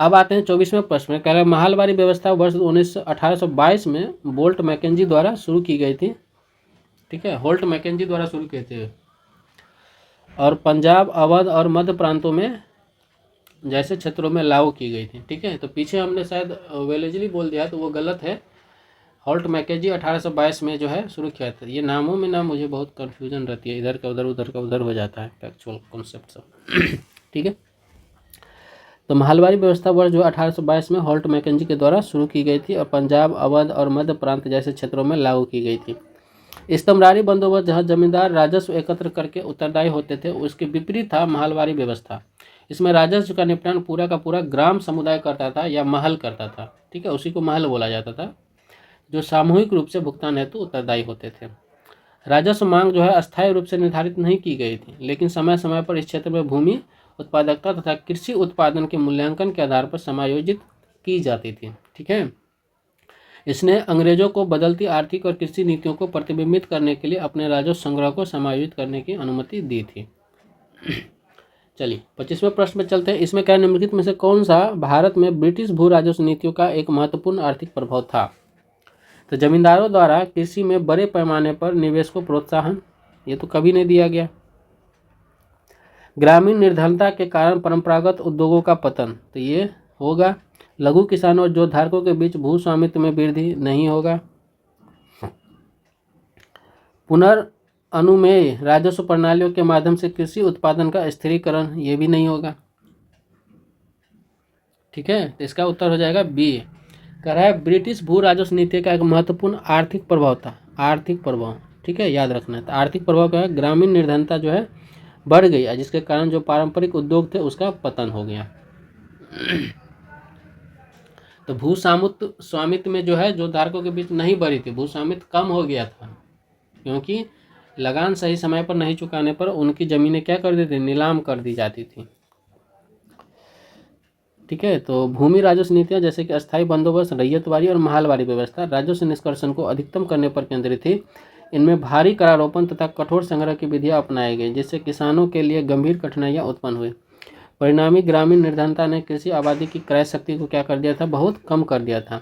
अब आते हैं 24वें प्रश्न में। कह रहे महलवारी व्यवस्था वर्ष 1822 में बोल्ट मैकेंजी द्वारा शुरू की गई थी। ठीक है, होल्ट मैकेंजी द्वारा शुरू किए थे, और पंजाब, अवध और मध्य प्रांतों में जैसे क्षेत्रों में लागू की गई थी। ठीक है, तो पीछे हमने शायद वेलेजली बोल दिया, तो वो गलत है। होल्ट मैकेंजी 1822 में जो है शुरू किया था। ये नामों में ना मुझे बहुत कन्फ्यूजन रहती है, इधर का उधर हो जाता है फैक्चुअल कॉन्सेप्ट सब। ठीक है, तो महलवारी व्यवस्था वर्ष जो 1822 में होल्ट मैकेंजी के द्वारा शुरू की गई थी, और पंजाब, अवध और मध्य प्रांत जैसे क्षेत्रों में लागू की गई थी। स्तंभरारी बंदोबस्त, जहाँ जमींदार राजस्व एकत्र करके उत्तरदायी होते थे, उसके विपरीत था महलवारी व्यवस्था। इसमें राजस्व का निपटान पूरा का पूरा ग्राम समुदाय करता था या महल करता था। ठीक है, उसी को महल बोला जाता था, जो सामूहिक रूप से भुगतान हेतु उत्तरदायी होते थे। राजस्व मांग जो है अस्थायी रूप से निर्धारित नहीं की गई थी, लेकिन समय समय पर इस क्षेत्र में भूमि उत्पादकता तथा कृषि उत्पादन के मूल्यांकन के आधार पर समायोजित की जाती थी। ठीक है, इसने अंग्रेजों को बदलती आर्थिक और कृषि नीतियों को प्रतिबिंबित करने के लिए अपने राजस्व संग्रह को समायोजित करने की अनुमति दी थी। चलिए 25वें प्रश्न में चलते हैं। इसमें क्या निम्नलिखित में से कौन सा भारत में ब्रिटिश भू राजस्व नीतियों का एक महत्वपूर्ण आर्थिक प्रभाव था? तो जमींदारों द्वारा कृषि में बड़े पैमाने पर निवेश को प्रोत्साहन, ये तो कभी नहीं दिया गया। ग्रामीण निर्धनता के कारण परंपरागत उद्योगों का पतन, तो ये होगा। लघु किसानों और जोत धारकों के बीच भू स्वामित्व में वृद्धि, नहीं होगा। पुनर्अनुमेय राजस्व प्रणालियों के माध्यम से कृषि उत्पादन का स्थिरीकरण, ये भी नहीं होगा। ठीक है, तो इसका उत्तर हो जाएगा बी। कह रहा है ब्रिटिश भू राजस्व नीति का एक महत्वपूर्ण आर्थिक प्रभाव था, आर्थिक प्रभाव। ठीक है, याद रखना है। तो आर्थिक प्रभाव क्या है, ग्रामीण निर्धनता जो है बढ़ गई, जिसके कारण जो पारंपरिक उद्योग थे उसका पतन हो गया। तो भू स्वामित्व में जो है जो धारकों के बीच नहीं बढ़ी थी, भू स्वामित्व कम हो गया था, क्योंकि लगान सही समय पर नहीं चुकाने पर उनकी जमीनें क्या कर दी थी, नीलाम कर दी जाती थी। ठीक है, तो भूमि राजस्व नीतियाँ जैसे कि अस्थायी बंदोबस्त, रैयतवारी और महलवारी व्यवस्था राजस्व निष्कर्षण को अधिकतम करने पर केंद्रित थी। इनमें भारी करारोपण तथा कठोर संग्रह की विधियाँ अपनाई गई, जिससे किसानों के लिए गंभीर कठिनाइयाँ उत्पन्न हुई। परिणामी ग्रामीण निर्धनता ने कृषि आबादी की क्रय शक्ति को क्या कर दिया था, बहुत कम कर दिया था।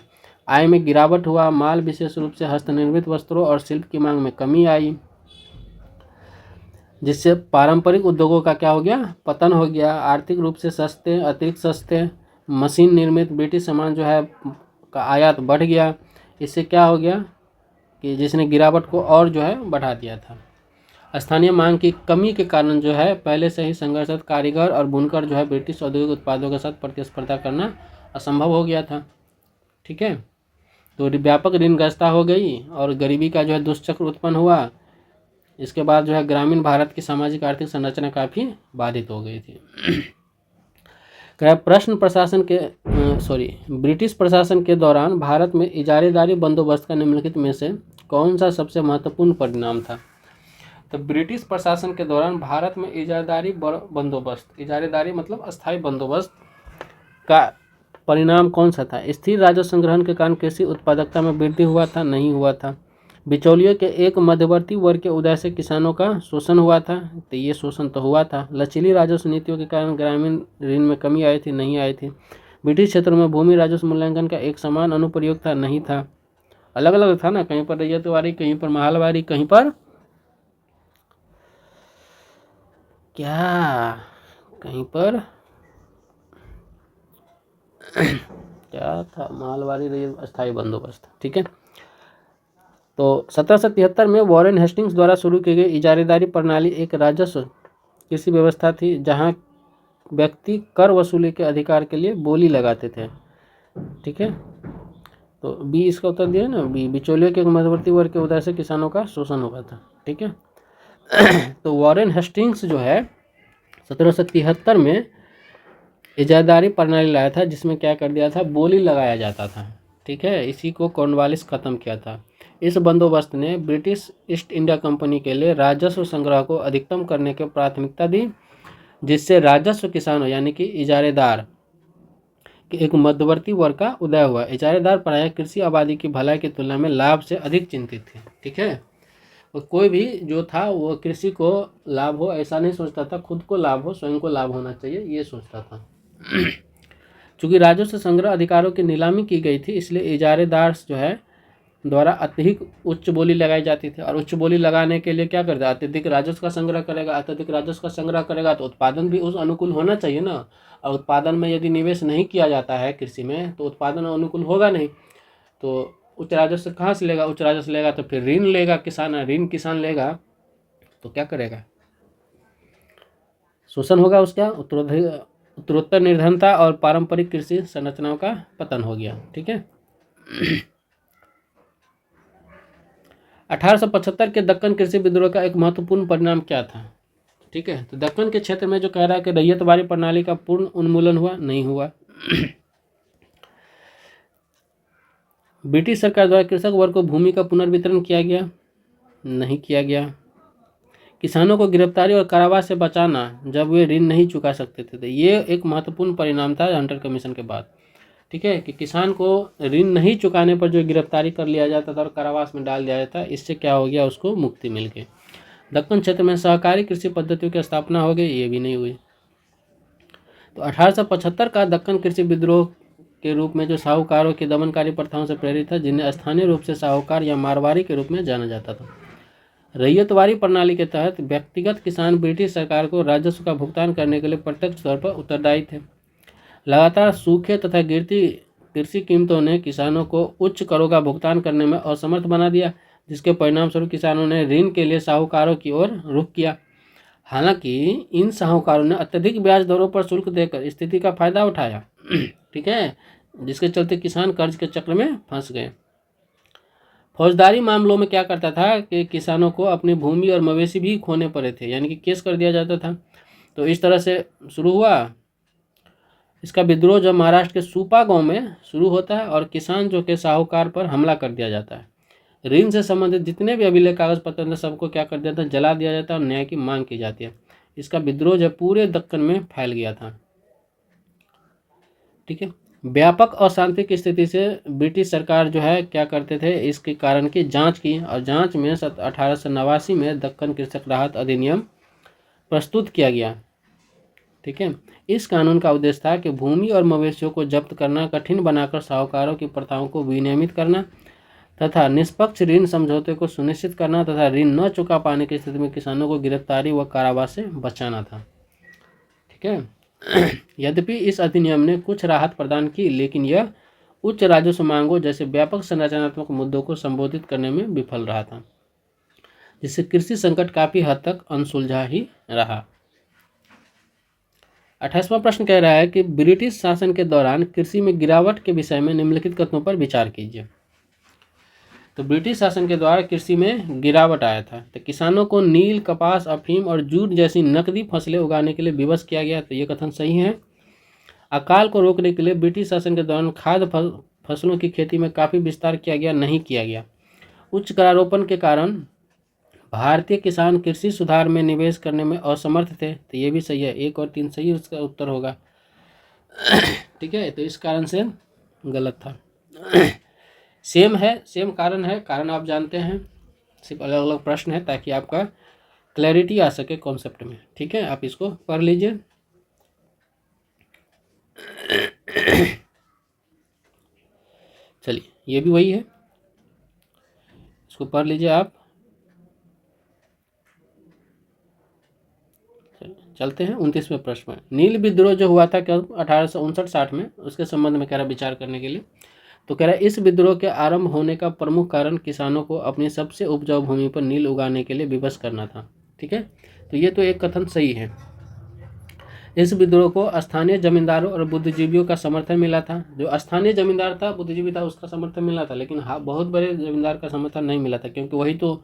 आय में गिरावट हुआ, माल विशेष रूप से हस्तनिर्मित वस्त्रों और शिल्प की मांग में कमी आई। जिससे पारंपरिक उद्योगों का क्या हो गया, पतन हो गया। आर्थिक रूप से सस्ते, अतिरिक्त सस्ते मशीन निर्मित ब्रिटिश सामान जो है का आयात बढ़ गया। इससे क्या हो गया कि जिसने गिरावट को और जो है बढ़ा दिया था। स्थानीय मांग की कमी के कारण जो है पहले से ही संघर्षरत कारीगर और बुनकर जो है ब्रिटिश औद्योगिक उत्पादों के साथ प्रतिस्पर्धा करना असंभव हो गया था। ठीक है, तो व्यापक ऋणग्रस्तता हो गई और गरीबी का जो है दुष्चक्र उत्पन्न हुआ। इसके बाद जो है ग्रामीण भारत की सामाजिक आर्थिक संरचना काफ़ी बाधित हो गई थी। ब्रिटिश प्रशासन के दौरान भारत में इजारेदारी बंदोबस्त का निम्नलिखित में से कौन सा सबसे महत्वपूर्ण परिणाम था। तो ब्रिटिश प्रशासन के दौरान भारत में इजारेदारी बंदोबस्त, इजारेदारी मतलब अस्थायी बंदोबस्त का परिणाम कौन सा था। स्थिर राजस्व संग्रहण के कारण कृषि उत्पादकता में वृद्धि हुआ था, नहीं हुआ था। बिचौलियों के एक मध्यवर्ती वर्ग के उदय से किसानों का शोषण हुआ था, तो ये शोषण तो हुआ था। लचीली राजस्व नीतियों के कारण ग्रामीण ऋण में कमी आई थी, नहीं आई थी। ब्रिटिश क्षेत्रों में भूमि राजस्व मूल्यांकन का एक समान अनुप्रयोग था, नहीं था। अलग अलग था ना, कहीं पर रैयतवारी, कहीं पर महलवारी, कहीं पर क्या, कहीं पर क्या था, महलवारी, अस्थायी बंदोबस्त। ठीक है, तो 1773 में वॉरेन हेस्टिंग्स द्वारा शुरू की गई इजारेदारी प्रणाली एक राजस्व कृषि व्यवस्था थी जहां व्यक्ति कर वसूली के अधिकार के लिए बोली लगाते थे। ठीक है, तो बी इसका उत्तर दिया ना, बी। बिचौलियों के मध्यवर्ती वर्ग के उदय से किसानों का शोषण हुआ था। ठीक है, तो वॉरेन हेस्टिंग्स जो है 1773 में इजारेदारी प्रणाली लाया था जिसमें क्या कर दिया था, बोली लगाया जाता था। ठीक है, इसी को कॉर्नवालिस खत्म किया था। इस बंदोबस्त ने ब्रिटिश ईस्ट इंडिया कंपनी के लिए राजस्व संग्रह को अधिकतम करने की प्राथमिकता दी, जिससे राजस्व किसानों यानी कि इजारेदार के एक मध्यवर्ती वर्ग का उदय हुआ। इजारेदार प्रायः कृषि आबादी की भलाई की तुलना में लाभ से अधिक चिंतित थे। ठीक है, और कोई भी जो था वो कृषि को लाभ हो ऐसा नहीं सोचता था, खुद को लाभ हो, स्वयं को लाभ होना चाहिए, ये सोचता था। चूंकि राजस्व संग्रह अधिकारों की नीलामी की गई थी, इसलिए इजारेदार जो है द्वारा अत्यधिक उच्च बोली लगाई जाती थी। और उच्च बोली लगाने के लिए क्या करता है, अत्यधिक राजस्व का संग्रह करेगा। अत्यधिक राजस्व का संग्रह करेगा तो उत्पादन भी उस अनुकूल होना चाहिए ना। और उत्पादन में यदि निवेश नहीं किया जाता है कृषि में तो उत्पादन अनुकूल होगा नहीं। तो उच्च राजस्व कहाँ से लेगा, उच्च राजस्व लेगा तो फिर ऋण लेगा किसान, ऋण किसान लेगा तो क्या करेगा, शोषण होगा उसका, उत्तरोत्तर निर्धनता और पारंपरिक कृषि संरचनाओं का पतन हो गया। ठीक है, 1875 के दक्कन कृषि विद्रोह का एक महत्वपूर्ण परिणाम क्या था। ठीक है, तो दक्कन के क्षेत्र में जो कह रहा है कि रैयतवारी प्रणाली का पूर्ण उन्मूलन हुआ, नहीं हुआ। ब्रिटिश सरकार द्वारा कृषक वर्ग को भूमि का पुनर्वितरण किया गया, नहीं किया गया। किसानों को गिरफ्तारी और कारावास से बचाना जब वे ऋण नहीं चुका सकते थे, तो ये एक महत्वपूर्ण परिणाम था हंटर कमीशन के बाद। ठीक है, कि किसान को ऋण नहीं चुकाने पर जो गिरफ्तारी कर लिया जाता था और कारावास में डाल दिया जाता, इससे क्या हो गया, उसको मुक्ति मिल गई। दक्कन क्षेत्र में सहकारी कृषि पद्धतियों की स्थापना हो गई, ये भी नहीं हुई। तो 1875 का दक्कन कृषि विद्रोह के रूप में जो साहूकारों की दमनकारी प्रथाओं से प्रेरित था, जिन्हें स्थानीय रूप से साहूकार या मारवाड़ी के रूप में जाना जाता था। रैयतवारी प्रणाली के तहत व्यक्तिगत किसान ब्रिटिश सरकार को राजस्व का भुगतान करने के लिए प्रत्यक्ष तौर पर उत्तरदायी थे। लगातार सूखे तथा गिरती कृषि कीमतों ने किसानों को उच्च करों का भुगतान करने में असमर्थ बना दिया, जिसके परिणामस्वरूप किसानों ने ऋण के लिए साहूकारों की ओर रुख किया। हालांकि इन साहूकारों ने अत्यधिक ब्याज दरों पर शुल्क देकर स्थिति का फायदा उठाया। ठीक है, जिसके चलते किसान कर्ज के चक्र में फंस गए। फौजदारी मामलों में क्या करता था कि किसानों को अपनी भूमि और मवेशी भी खोने पड़े थे, यानी कि केस कर दिया जाता था। तो इस तरह से शुरू हुआ इसका विद्रोह, जब महाराष्ट्र के सूपा गांव में शुरू होता है और किसान जो के साहूकार पर हमला कर दिया जाता है। ऋण से संबंधित जितने भी अभिलेख कागज पत्र थे सबको क्या कर दिया था, जला दिया जाता है और न्याय की मांग की जाती है। इसका विद्रोह जब पूरे दक्कन में फैल गया था। ठीक है, व्यापक अशांति की स्थिति से ब्रिटिश सरकार जो है क्या करते थे, इसके कारण की जांच की और जांच में 1889 में दक्कन कृषक राहत अधिनियम प्रस्तुत किया गया। ठीक है, इस कानून का उद्देश्य था कि भूमि और मवेशियों को जब्त करना, कठिन बनाकर साहूकारों की प्रथाओं को विनियमित करना, तथा निष्पक्ष ऋण समझौते को सुनिश्चित करना तथा ऋण न चुका पाने की स्थिति में किसानों को गिरफ्तारी व कारावास से बचाना था। ठीक है। यद्यपि इस अधिनियम ने कुछ राहत प्रदान की, लेकिन यह उच्च राजस्व मांगों जैसे व्यापक संरचनात्मक मुद्दों को संबोधित करने में विफल रहा था, जिससे कृषि संकट काफी हद तक अनसुलझा ही रहा। 28वां प्रश्न कह रहा है कि ब्रिटिश शासन के दौरान कृषि में गिरावट के विषय में निम्नलिखित कथनों पर विचार कीजिए। तो ब्रिटिश शासन के द्वारा कृषि में गिरावट आया था, तो किसानों को नील, कपास, अफीम और जूट जैसी नकदी फसलें उगाने के लिए विवश किया गया, तो ये कथन सही है। अकाल को रोकने के लिए ब्रिटिश शासन के दौरान खाद्य फसलों की खेती में काफ़ी विस्तार किया गया, नहीं किया गया। उच्च करारोपण के कारण भारतीय किसान कृषि सुधार में निवेश करने में असमर्थ थे, तो ये भी सही है। 1 और 3 सही उसका उत्तर होगा। ठीक है, तो इस कारण से गलत था। सेम है, सेम कारण है, कारण आप जानते हैं, सिर्फ अलग अलग प्रश्न है ताकि आपका क्लैरिटी आ सके कॉन्सेप्ट में। ठीक है, आप इसको पढ़ लीजिए। चलिए, ये भी वही है, इसको पढ़ लीजिए आप। चलते हैं 29वें प्रश्न में। नील विद्रोह जो हुआ था 1859-60 में, उसके संबंध में कह रहा विचार करने के लिए। तो कह रहा है इस विद्रोह के आरंभ होने का प्रमुख कारण किसानों को अपनी सबसे उपजाऊ भूमि पर नील उगाने के लिए विवश करना था। ठीक है, तो ये तो एक कथन सही है। इस विद्रोह को स्थानीय जमींदारों और बुद्धिजीवियों का समर्थन मिला था। जो स्थानीय जमींदार था, बुद्धिजीवी था, उसका समर्थन मिला था, लेकिन हाँ, बहुत बड़े जमींदार का समर्थन नहीं मिला था, क्योंकि वही तो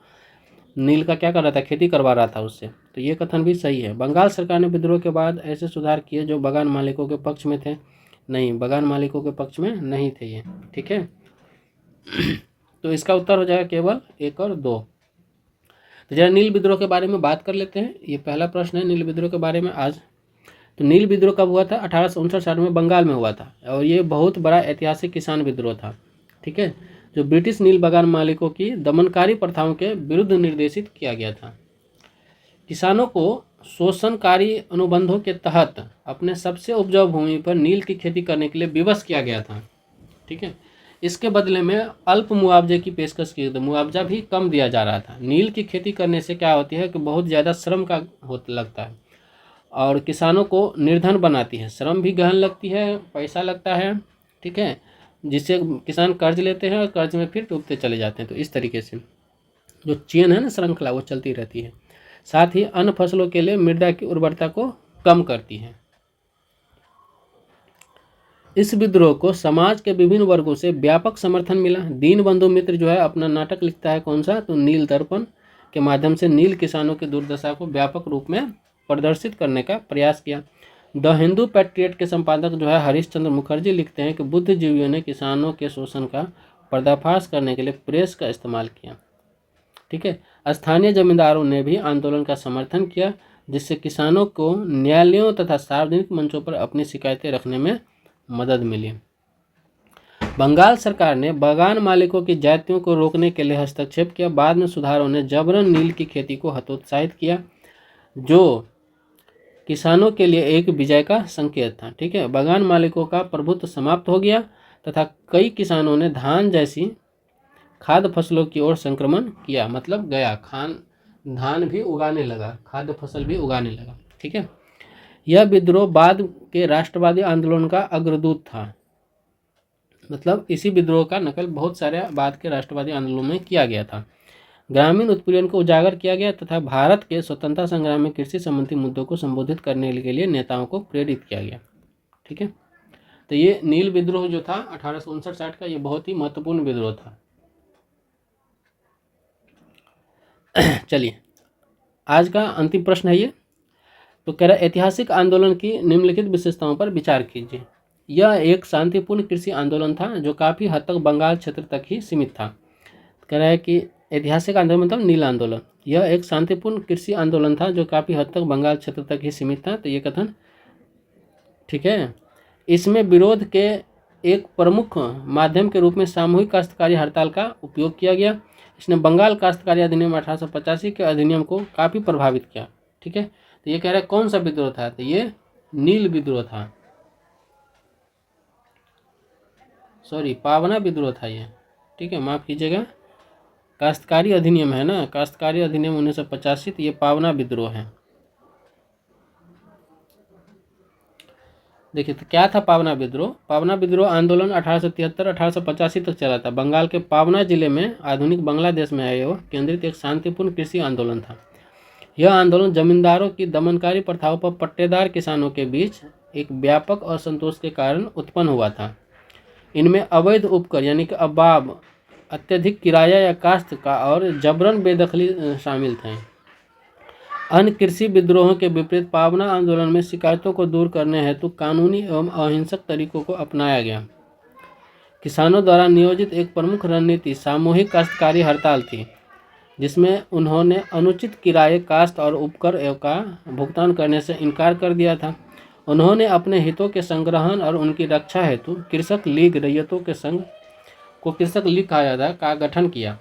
नील का क्या कर रहा था, खेती करवा रहा था उससे। तो ये कथन भी सही है। बंगाल सरकार ने विद्रोह के बाद ऐसे सुधार किए जो बगान मालिकों के पक्ष में थे। नहीं, बगान मालिकों के पक्ष में नहीं थे ये। ठीक है, तो इसका उत्तर हो जाएगा केवल 1 और 2। तो जरा नील विद्रोह के बारे में बात कर लेते हैं। ये पहला प्रश्न है नील विद्रोह के बारे में आज। तो नील विद्रोह कब हुआ था? 1859-60 में बंगाल में हुआ था, और ये बहुत बड़ा ऐतिहासिक किसान विद्रोह था। ठीक है, जो ब्रिटिश नील बागान मालिकों की दमनकारी प्रथाओं के विरुद्ध निर्देशित किया गया था। किसानों को शोषणकारी अनुबंधों के तहत अपने सबसे उपजाऊ भूमि पर नील की खेती करने के लिए विवश किया गया था। ठीक है, इसके बदले में अल्प मुआवजे की पेशकश की गई, मुआवजा भी कम दिया जा रहा था। नील की खेती करने से क्या होती है कि बहुत ज़्यादा श्रम का लगता है, और किसानों को निर्धन बनाती है। श्रम भी गहन लगती है, पैसा लगता है। ठीक है, जिससे किसान कर्ज लेते हैं और कर्ज में फिर डूबते चले जाते हैं। तो इस तरीके से जो चेन है ना, श्रृंखला, वो चलती रहती है। साथ ही अन्य फसलों के लिए मृदा की उर्वरता को कम करती है। इस विद्रोह को समाज के विभिन्न वर्गों से व्यापक समर्थन मिला। दीनबंधु मित्र जो है अपना नाटक लिखता है, कौन सा, तो नील दर्पण के माध्यम से नील किसानों की दुर्दशा को व्यापक रूप में प्रदर्शित करने का प्रयास किया। द हिंदू पैट्रियट के संपादक जो है हरीशचंद्र मुखर्जी लिखते हैं कि बुद्धिजीवियों ने किसानों के शोषण का पर्दाफाश करने के लिए प्रेस का इस्तेमाल किया। ठीक है, स्थानीय जमींदारों ने भी आंदोलन का समर्थन किया, जिससे किसानों को न्यायालयों तथा सार्वजनिक मंचों पर अपनी शिकायतें रखने में मदद मिली। बंगाल सरकार ने बागान मालिकों की जातियों को रोकने के लिए हस्तक्षेप किया। बाद में सुधारों ने जबरन नील की खेती को हतोत्साहित किया, जो किसानों के लिए एक विजय का संकेत था। ठीक है, बागान मालिकों का प्रभुत्व समाप्त हो गया तथा कई किसानों ने धान जैसी खाद्य फसलों की ओर संक्रमण किया, मतलब गया धान भी उगाने लगा, खाद्य फसल भी उगाने लगा। ठीक है, यह विद्रोह बाद के राष्ट्रवादी आंदोलन का अग्रदूत था। मतलब इसी विद्रोह का नकल बहुत सारे बाद के राष्ट्रवादी आंदोलनों में किया गया था। ग्रामीण उत्पीड़न को उजागर किया गया तथा भारत के स्वतंत्रता संग्राम में कृषि संबंधी मुद्दों को संबोधित करने के लिए नेताओं को प्रेरित किया गया। ठीक है, तो ये नील विद्रोह जो था 1859-60 का, ये बहुत ही महत्वपूर्ण विद्रोह था। चलिए, आज का अंतिम प्रश्न है ये। तो कह रहा ऐतिहासिक आंदोलन की निम्नलिखित विशेषताओं पर विचार कीजिए। यह एक शांतिपूर्ण कृषि आंदोलन था जो काफ़ी हद तक बंगाल क्षेत्र तक ही सीमित था। कह रहा है कि ऐतिहासिक आंदोलन मतलब नील आंदोलन, यह एक शांतिपूर्ण कृषि आंदोलन था जो काफ़ी हद तक बंगाल क्षेत्र तक ही सीमित था। तो ये कथन ठीक है। इसमें विरोध के एक प्रमुख माध्यम के रूप में सामूहिक काश्तकारी हड़ताल का उपयोग किया गया। इसने बंगाल काश्तकारी अधिनियम 1885 के अधिनियम को काफ़ी प्रभावित किया। ठीक है, तो ये कह रहा है कौन सा विद्रोह था, तो ये नील विद्रोह था, सॉरी पावना विद्रोह था ये। ठीक है, माफ़ कीजिएगा, काश्तकारी अधिनियम है ना, काश्तकारी अधिनियम 1985, तो ये पावना विद्रोह है। देखिए तो क्या था पावना विद्रोह। पावना विद्रोह आंदोलन 1873-1885 तक चला था। बंगाल के पावना जिले में, आधुनिक बांग्लादेश में है, यह केंद्रित एक शांतिपूर्ण कृषि आंदोलन था। यह आंदोलन जमींदारों की दमनकारी प्रथाओं पर पट्टेदार किसानों के बीच एक व्यापक असंतोष के कारण उत्पन्न हुआ था। इनमें अवैध उपकर यानी कि अबाब, अत्यधिक किराया या काश्त का और जबरन बेदखली शामिल थे। अन्य कृषि विद्रोहों के विपरीत पावना आंदोलन में शिकायतों को दूर करने हेतु कानूनी एवं अहिंसक तरीकों को अपनाया गया। किसानों द्वारा नियोजित एक प्रमुख रणनीति सामूहिक काश्तकारी हड़ताल थी, जिसमें उन्होंने अनुचित किराए, काश्त और उपकर का भुगतान करने से इनकार कर दिया था। उन्होंने अपने हितों के संग्रहण और उनकी रक्षा हेतु कृषक लीग, रैयतों के संघ को कृषक लीग कहा जाता है, का गठन किया।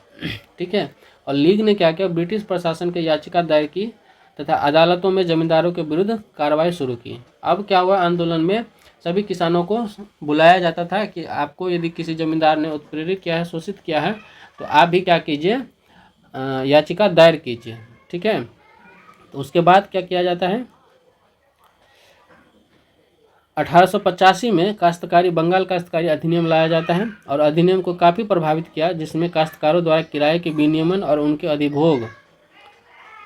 ठीक है, और लीग ने क्या किया, ब्रिटिश प्रशासन के याचिका दायर की तथा अदालतों में जमींदारों के विरुद्ध कार्रवाई शुरू की। अब क्या हुआ, आंदोलन में सभी किसानों को बुलाया जाता था कि आपको यदि किसी जमींदार ने उत्प्रेरित किया है, शोषित किया है, तो आप भी क्या कीजिए, याचिका दायर कीजिए। ठीक है, तो उसके बाद क्या किया जाता है, 1885 में काश्तकारी बंगाल काश्तकारी अधिनियम लाया जाता है और अधिनियम को काफ़ी प्रभावित किया, जिसमें काश्तकारों द्वारा किराए के विनियमन और उनके अधिभोग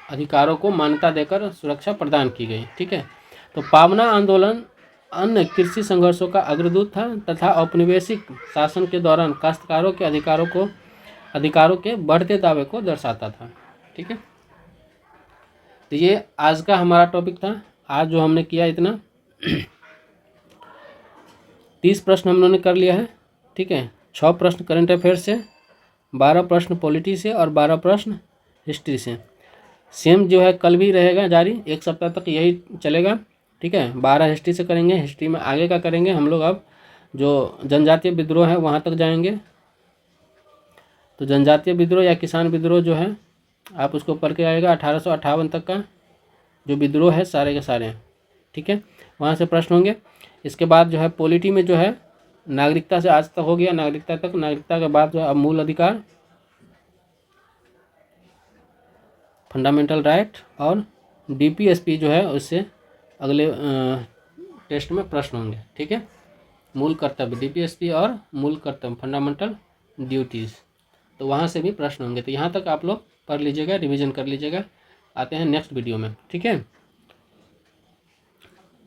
अधिकारों को मान्यता देकर सुरक्षा प्रदान की गई। ठीक है, तो पावना आंदोलन अन्य कृषि संघर्षों का अग्रदूत था तथा औपनिवेशिक शासन के दौरान काश्तकारों के अधिकारों के बढ़ते दावे को दर्शाता था। ठीक है, तो ये आज का हमारा टॉपिक था। आज जो हमने किया इतना 30 प्रश्न हम लोगों ने कर लिया है। ठीक है, 6 प्रश्न करंट अफेयर से, 12 प्रश्न पॉलिटी से और 12 प्रश्न हिस्ट्री से। सेम जो है कल भी रहेगा जारी, एक सप्ताह तक यही चलेगा। ठीक है, 12 हिस्ट्री से करेंगे, हिस्ट्री में आगे का करेंगे हम लोग। अब जो जनजातीय विद्रोह है वहाँ तक जाएंगे। तो जनजातीय विद्रोह या किसान विद्रोह जो है आप उसको पढ़ के आएगा, 1858 तक का जो विद्रोह है सारे के सारे। ठीक है, वहाँ से प्रश्न होंगे। इसके बाद जो है पॉलिटी में जो है नागरिकता से आज तक हो गया, नागरिकता तक, नागरिकता के बाद जो है अब मूल अधिकार, फंडामेंटल राइट, और डीपीएसपी जो है उससे अगले टेस्ट में प्रश्न होंगे। ठीक है, मूल कर्तव्य डीपीएसपी और मूल कर्तव्य फंडामेंटल ड्यूटीज़, तो वहाँ से भी प्रश्न होंगे। तो यहाँ तक आप लोग पढ़ लीजिएगा, रिवीजन कर लीजिएगा। आते हैं नेक्स्ट वीडियो में। ठीक है,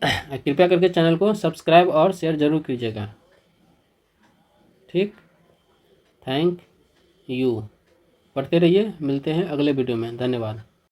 कृपया करके चैनल को सब्सक्राइब और शेयर जरूर कीजिएगा। ठीक, थैंक यू। पढ़ते रहिए, मिलते हैं अगले वीडियो में। धन्यवाद।